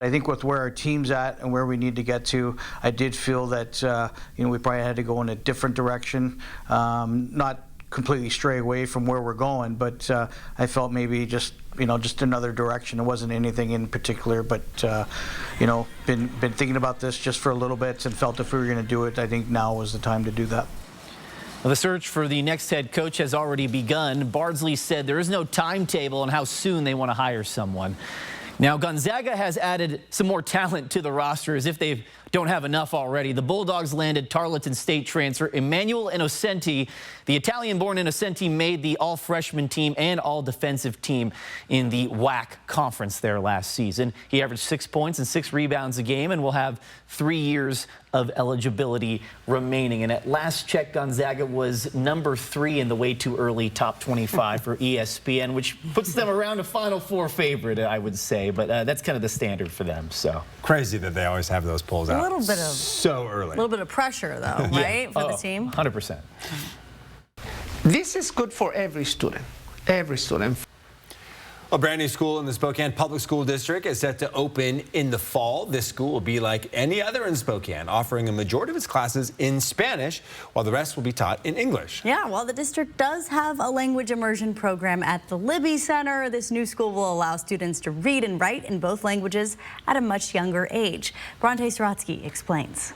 [SPEAKER 6] I think with where our team's at and where we need to get to, I did feel that we probably had to go in a different direction, not completely stray away from where we're going, but I felt maybe just another direction. It wasn't anything in particular, but been thinking about this just for a little bit and felt if we were going to do it, I think now was the time to do that.
[SPEAKER 5] Well, the search for the next head coach has already begun. Bardsley said there is no timetable on how soon they want to hire someone. Now, Gonzaga has added some more talent to the roster as if they don't have enough already. The Bulldogs landed Tarleton State transfer Emmanuel Innocenti. The Italian-born Innocenti made the all-freshman team and all-defensive team in the WAC conference there last season. He averaged 6 points and 6 rebounds a game and will have 3 years of eligibility remaining. And at last check, Gonzaga was number 3 in the way too early top 25 for ESPN, which puts them around a Final Four favorite, I would say. But that's kind of the standard for them. So
[SPEAKER 1] crazy that they always have those polls out.
[SPEAKER 4] A little bit of
[SPEAKER 1] so early.
[SPEAKER 4] A little bit of pressure, though, right, for the team?
[SPEAKER 5] 100%.
[SPEAKER 7] This is good for every student. Every student.
[SPEAKER 1] A brand new school in the Spokane Public School District is set to open in the fall. This school will be like any other in Spokane, offering a majority of its classes in Spanish, while the rest will be taught in English.
[SPEAKER 4] Yeah, while the district does have a language immersion program at the Libby Center, this new school will allow students to read and write in both languages at a much younger age. Bronte Sorotsky explains.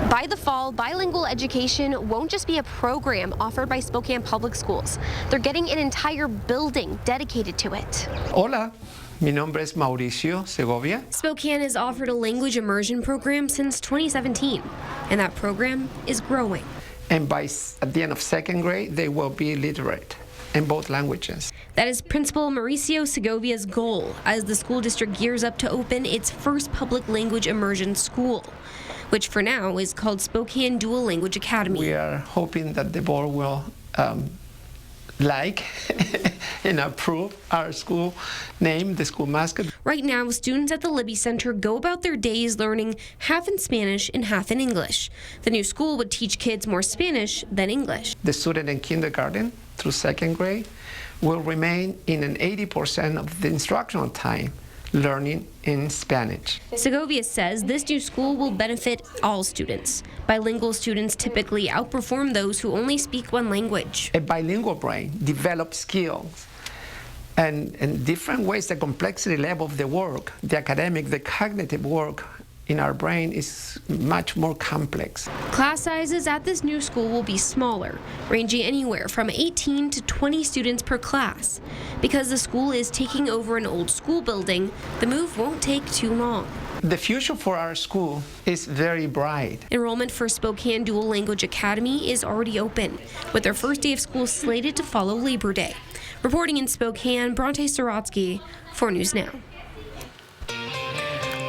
[SPEAKER 13] By the fall, bilingual education won't just be a program offered by Spokane Public Schools. They're getting an entire building dedicated to it.
[SPEAKER 7] Hola, mi nombre es Mauricio Segovia.
[SPEAKER 13] Spokane has offered a language immersion program since 2017, and that program is growing.
[SPEAKER 7] And at the end of 2nd grade, they will be literate in both languages.
[SPEAKER 13] That is Principal Mauricio Segovia's goal as the school district gears up to open its first public language immersion school, which for now is called Spokane Dual Language Academy.
[SPEAKER 7] We are hoping that the board will like and approve our school name, the school mascot.
[SPEAKER 13] Right now, students at the Libby Center go about their days learning half in Spanish and half in English. The new school would teach kids more Spanish than English.
[SPEAKER 7] The student in kindergarten through 2nd grade will remain in an 80% of the instructional time learning in Spanish.
[SPEAKER 13] Segovia says this new school will benefit all students. Bilingual students typically outperform those who only speak one language.
[SPEAKER 7] A bilingual brain develops skills and in different ways. The complexity level of the work, the academic, the cognitive work in our brain is much more complex.
[SPEAKER 13] Class sizes at this new school will be smaller, ranging anywhere from 18 to 20 students per class. Because the school is taking over an old school building, the move won't take too long.
[SPEAKER 7] The future for our school is very bright.
[SPEAKER 13] Enrollment for Spokane Dual Language Academy is already open, with their first day of school slated to follow Labor Day. Reporting in Spokane, Bronte Sorotsky, 4 News Now.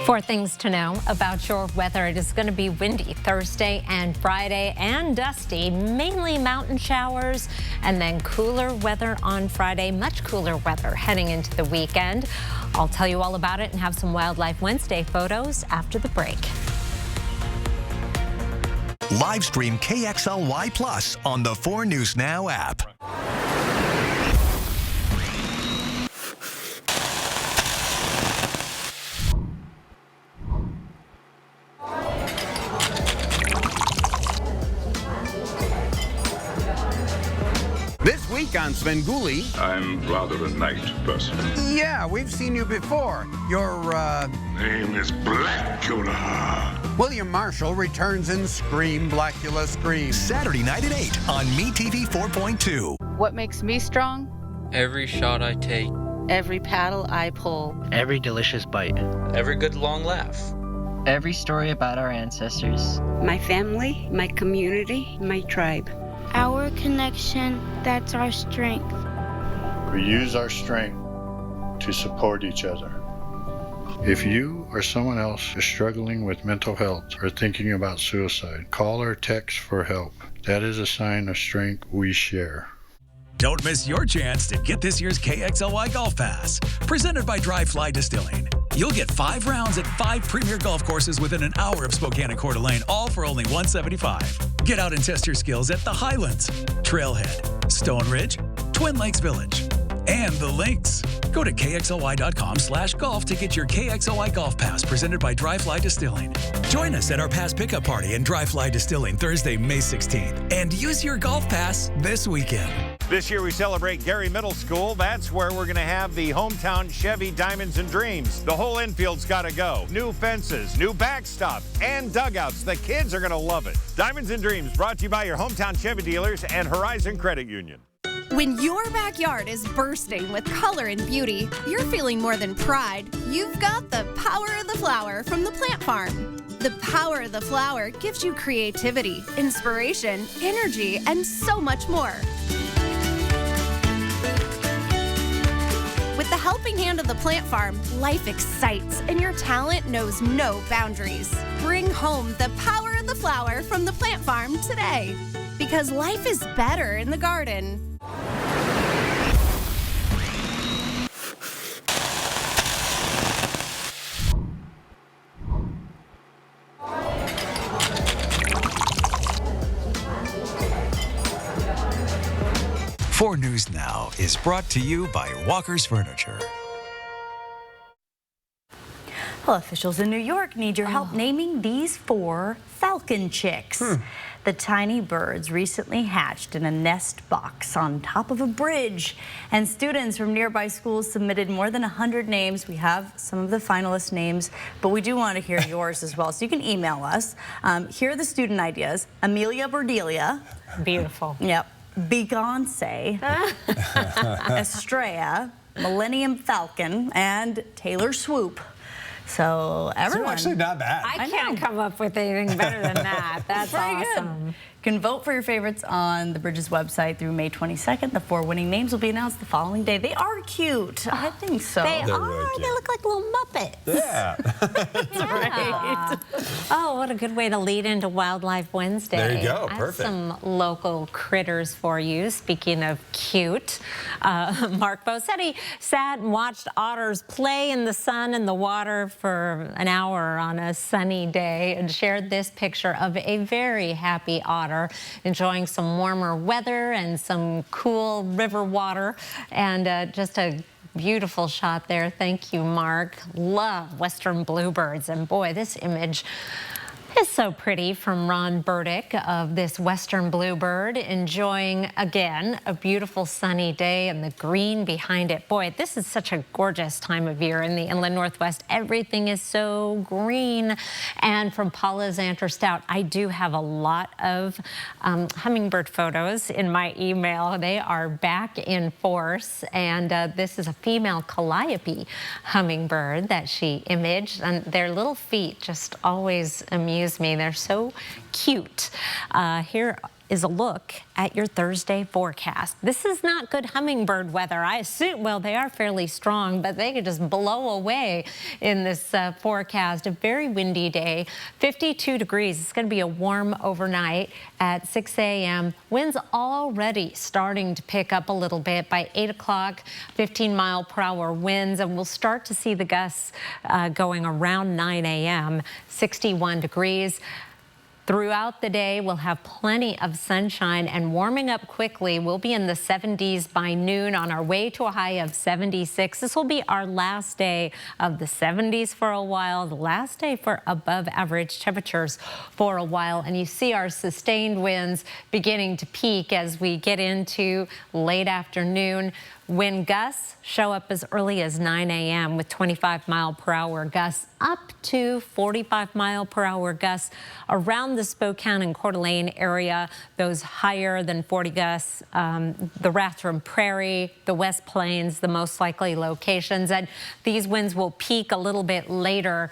[SPEAKER 2] 4 things to know about your weather. It is going to be windy Thursday and Friday and dusty, mainly mountain showers, and then cooler weather on Friday, much cooler weather heading into the weekend. I'll tell you all about it and have some Wildlife Wednesday photos after the break.
[SPEAKER 9] Live stream KXLY Plus on the 4 News Now app.
[SPEAKER 15] This week on Svengoolie.
[SPEAKER 16] I'm rather a night person.
[SPEAKER 15] Yeah, we've seen you before. Your,
[SPEAKER 16] name is Blackula.
[SPEAKER 15] William Marshall returns in Scream, Blackula Scream.
[SPEAKER 9] Saturday night at 8 on MeTV 4.2.
[SPEAKER 18] What makes me strong?
[SPEAKER 19] Every shot I take.
[SPEAKER 18] Every paddle I pull.
[SPEAKER 20] Every delicious bite.
[SPEAKER 19] Every good long laugh.
[SPEAKER 20] Every story about our ancestors.
[SPEAKER 22] My family, my community, my tribe.
[SPEAKER 27] Our connection, that's our strength.
[SPEAKER 28] We use our strength to support each other. If you or someone else is struggling with mental health or thinking about suicide, call or text for help. That is a sign of strength we share.
[SPEAKER 8] Don't miss your chance to get this year's KXLY Golf Pass, presented by Dry Fly Distilling. You'll get 5 rounds at 5 premier golf courses within an hour of Spokane and Coeur d'Alene, all for only $175. Get out and test your skills at the Highlands, Trailhead, Stone Ridge, Twin Lakes Village, and the Links. Go to KXLY.com/golf to get your KXLY Golf Pass, presented by Dry Fly Distilling. Join us at our pass pickup party in Dry Fly Distilling Thursday, May 16th, and use your golf pass this weekend.
[SPEAKER 29] This year we celebrate Gary Middle School. That's where we're going to have the hometown Chevy Diamonds and Dreams. The whole infield's got to go. New fences, new backstop, and dugouts. The kids are going to love it. Diamonds and Dreams brought to you by your hometown Chevy dealers and Horizon Credit Union.
[SPEAKER 30] When your backyard is bursting with color and beauty, you're feeling more than pride. You've got the power of the flower from the Plant Farm. The power of the flower gives you creativity, inspiration, energy, and so much more. With the helping hand of the Plant Farm, life excites and your talent knows no boundaries. Bring home the power of the flower from the Plant Farm today, because life is better in the garden.
[SPEAKER 8] Four News Now is brought to you by Walker's Furniture.
[SPEAKER 4] Well, officials in New York need your help naming these 4 falcon chicks. The tiny birds recently hatched in a nest box on top of a bridge, and students from nearby schools submitted more than 100 names. We have some of the finalist names, but we do want to hear yours as well, so you can email us. Here are the student ideas. Amelia Berdelia.
[SPEAKER 2] Beautiful.
[SPEAKER 4] Yep. Beyonce, Estrella, Millennium Falcon, and Taylor Swoop. So everyone,
[SPEAKER 1] it's actually not bad.
[SPEAKER 2] I can't come up with anything better than that. That's awesome.
[SPEAKER 4] You can vote for your favorites on the Bridges website through May 22nd. The 4 winning names will be announced the following day. They are cute. I think so.
[SPEAKER 2] They
[SPEAKER 1] They're
[SPEAKER 2] are.
[SPEAKER 1] really
[SPEAKER 2] They look like little Muppets.
[SPEAKER 1] Yeah.
[SPEAKER 4] That's right.
[SPEAKER 2] Oh, what a good way to lead into Wildlife Wednesday.
[SPEAKER 1] There you go.
[SPEAKER 2] I have
[SPEAKER 1] Perfect.
[SPEAKER 2] some local critters for you. Speaking of cute, Mark Bosetti sat and watched otters play in the sun and the water for an hour on a sunny day and shared this picture of a very happy otter enjoying some warmer weather and some cool river water, and just a beautiful shot there. Thank you, Mark. Love Western bluebirds, and boy, this image is so pretty from Ron Burdick of this Western bluebird enjoying, again, a beautiful sunny day and the green behind it. Boy, this is such a gorgeous time of year in the Inland Northwest. Everything is so green. And from Paula Zanter Stout, I do have a lot of hummingbird photos in my email. They are back in force. And this is a female calliope hummingbird that she imaged. And their little feet just always amuse me. They're so cute. Here is a look at your Thursday forecast. This is not good hummingbird weather. I assume, well, they are fairly strong, but they could just blow away in this forecast. A very windy day, 52 degrees. It's going to be a warm overnight at 6 a.m. Winds already starting to pick up a little bit by 8 o'clock, 15-mile-per-hour winds, and we'll start to see the gusts going around 9 a.m., 61 degrees. Throughout the day, we'll have plenty of sunshine and warming up quickly. We'll be in the 70s by noon on our way to a high of 76. This will be our last day of the 70s for a while, the last day for above average temperatures for a while. And you see our sustained winds beginning to peak as we get into late afternoon. Wind gusts show up as early as 9 a.m. with 25-mile-per-hour gusts up to 45-mile-per-hour gusts around the Spokane and Coeur d'Alene area. Those higher than 40 gusts, the Rathdrum Prairie, the West Plains, the most likely locations. And these winds will peak a little bit later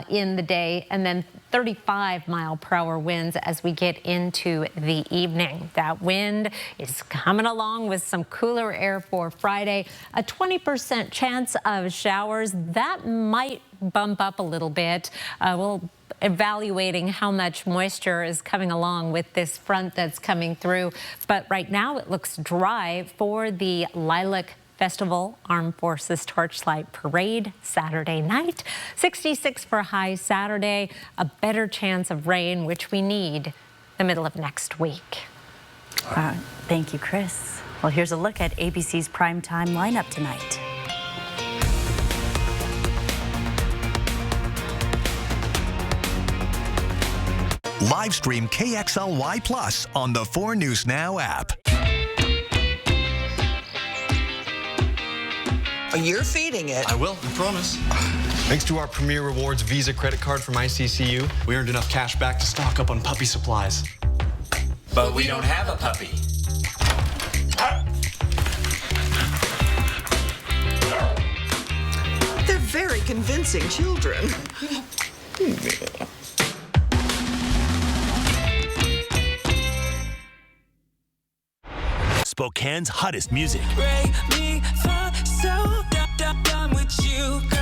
[SPEAKER 2] in the day, and then 35-mile-per-hour winds as we get into the evening. That wind is coming along with some cooler air for Friday. A 20% chance of showers. That might bump up a little bit. We'll evaluating how much moisture is coming along with this front that's coming through. But right now it looks dry for the Lilac Festival Armed Forces Torchlight Parade Saturday night. 66 for a high Saturday. A better chance of rain, which we need the middle of next week.
[SPEAKER 4] Thank you, Chris. Well, here's a look at ABC's primetime lineup tonight.
[SPEAKER 9] Live stream KXLY Plus on the 4 News Now app.
[SPEAKER 3] You're feeding it.
[SPEAKER 10] I will, I promise. Thanks to our Premier Rewards Visa credit card from ICCU, we earned enough cash back to stock up on puppy supplies.
[SPEAKER 12] But we don't have a puppy.
[SPEAKER 3] They're very convincing children.
[SPEAKER 9] Spokane's hottest music.
[SPEAKER 11] Break me for so done with you, girl.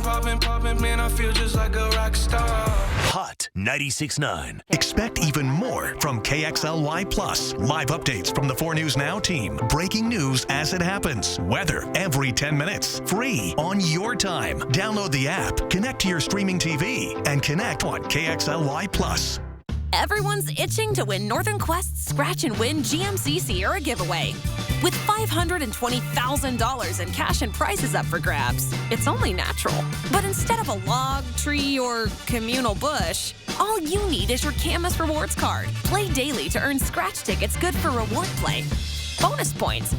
[SPEAKER 11] I've been popping, man, I feel just like a rock star.
[SPEAKER 9] Hot 96.9. Expect even more from KXLY Plus. Live updates from the 4 News Now team. Breaking news as it happens. Weather every 10 minutes. Free on your time. Download the app, connect to your streaming TV, and connect on KXLY Plus.
[SPEAKER 14] Everyone's itching to win Northern Quest's Scratch and Win GMC Sierra giveaway. With $520,000 in cash and prizes up for grabs, it's only natural. But instead of a log, tree, or communal bush, all you need is your Camus Rewards card. Play daily to earn scratch tickets good for reward play, bonus points,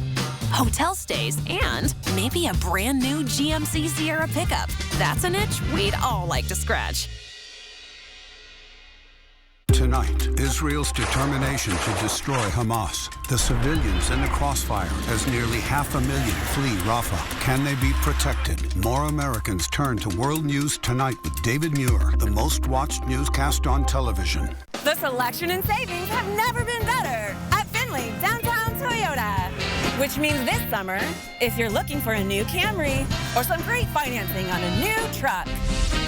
[SPEAKER 14] hotel stays, and maybe a brand new GMC Sierra pickup. That's an itch we'd all like to scratch.
[SPEAKER 17] Tonight, Israel's determination to destroy Hamas. The civilians in the crossfire as nearly 500,000 flee Rafah. Can they be protected? More Americans turn to World News Tonight with David Muir, the most watched newscast on television.
[SPEAKER 21] The selection and savings have never been better at Findlay Downtown Toyota. Which means this summer, if you're looking for a new Camry or some great financing on a new truck,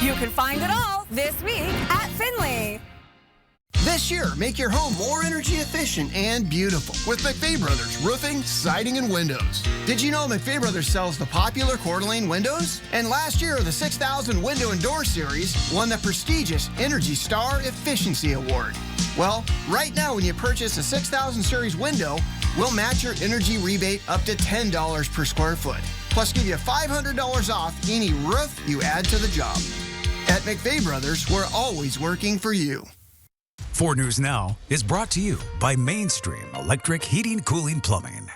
[SPEAKER 21] you can find it all this week at Findlay.
[SPEAKER 23] This year, make your home more energy efficient and beautiful with McVey Brothers Roofing, Siding, and Windows. Did you know McVey Brothers sells the popular Coeur d'Alene windows? And last year, the 6000 Window and Door Series won the prestigious Energy Star Efficiency Award. Well, right now, when you purchase a 6000 Series window, we'll match your energy rebate up to $10 per square foot. Plus, give you $500 off any roof you add to the job. At McVey Brothers, we're always working for you.
[SPEAKER 8] 4 News Now is brought to you by Mainstream Electric Heating, Cooling, Plumbing.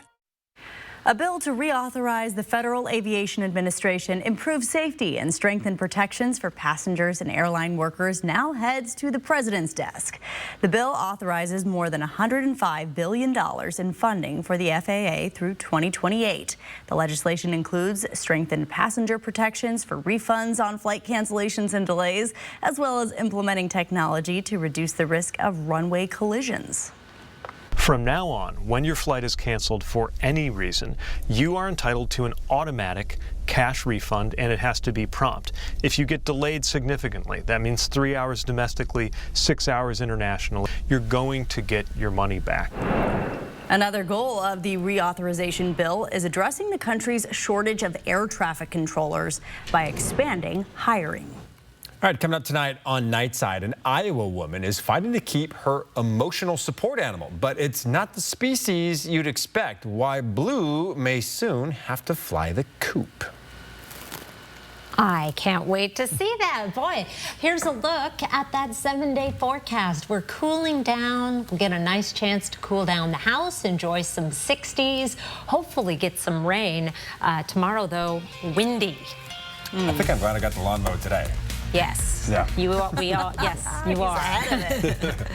[SPEAKER 4] A bill to reauthorize the Federal Aviation Administration, improve safety, and strengthen protections for passengers and airline workers now heads to the president's desk. The bill authorizes more than $105 billion in funding for the FAA through 2028. The legislation includes strengthened passenger protections for refunds on flight cancellations and delays, as well as implementing technology to reduce the risk of runway collisions.
[SPEAKER 21] From now on, when your flight is canceled for any reason, you are entitled to an automatic cash refund, and it has to be prompt. If you get delayed significantly, that means 3 hours domestically, 6 hours internationally, you're going to get your money back.
[SPEAKER 4] Another goal of the reauthorization bill is addressing the country's shortage of air traffic controllers by expanding hiring.
[SPEAKER 1] All right, coming up tonight on Nightside, an Iowa woman is fighting to keep her emotional support animal, but it's not the species you'd expect. Why Blue may soon have to fly the coop.
[SPEAKER 2] I can't wait to see that. Boy, here's a look at that 7-day forecast. We're cooling down. We'll get a nice chance to cool down the house, enjoy some 60s, hopefully get some rain. Tomorrow, though, windy.
[SPEAKER 1] I think I'm glad I got the lawn mowed today.
[SPEAKER 2] Yes.
[SPEAKER 1] Yeah.
[SPEAKER 2] We all, yes, you are.
[SPEAKER 3] He's ahead of it.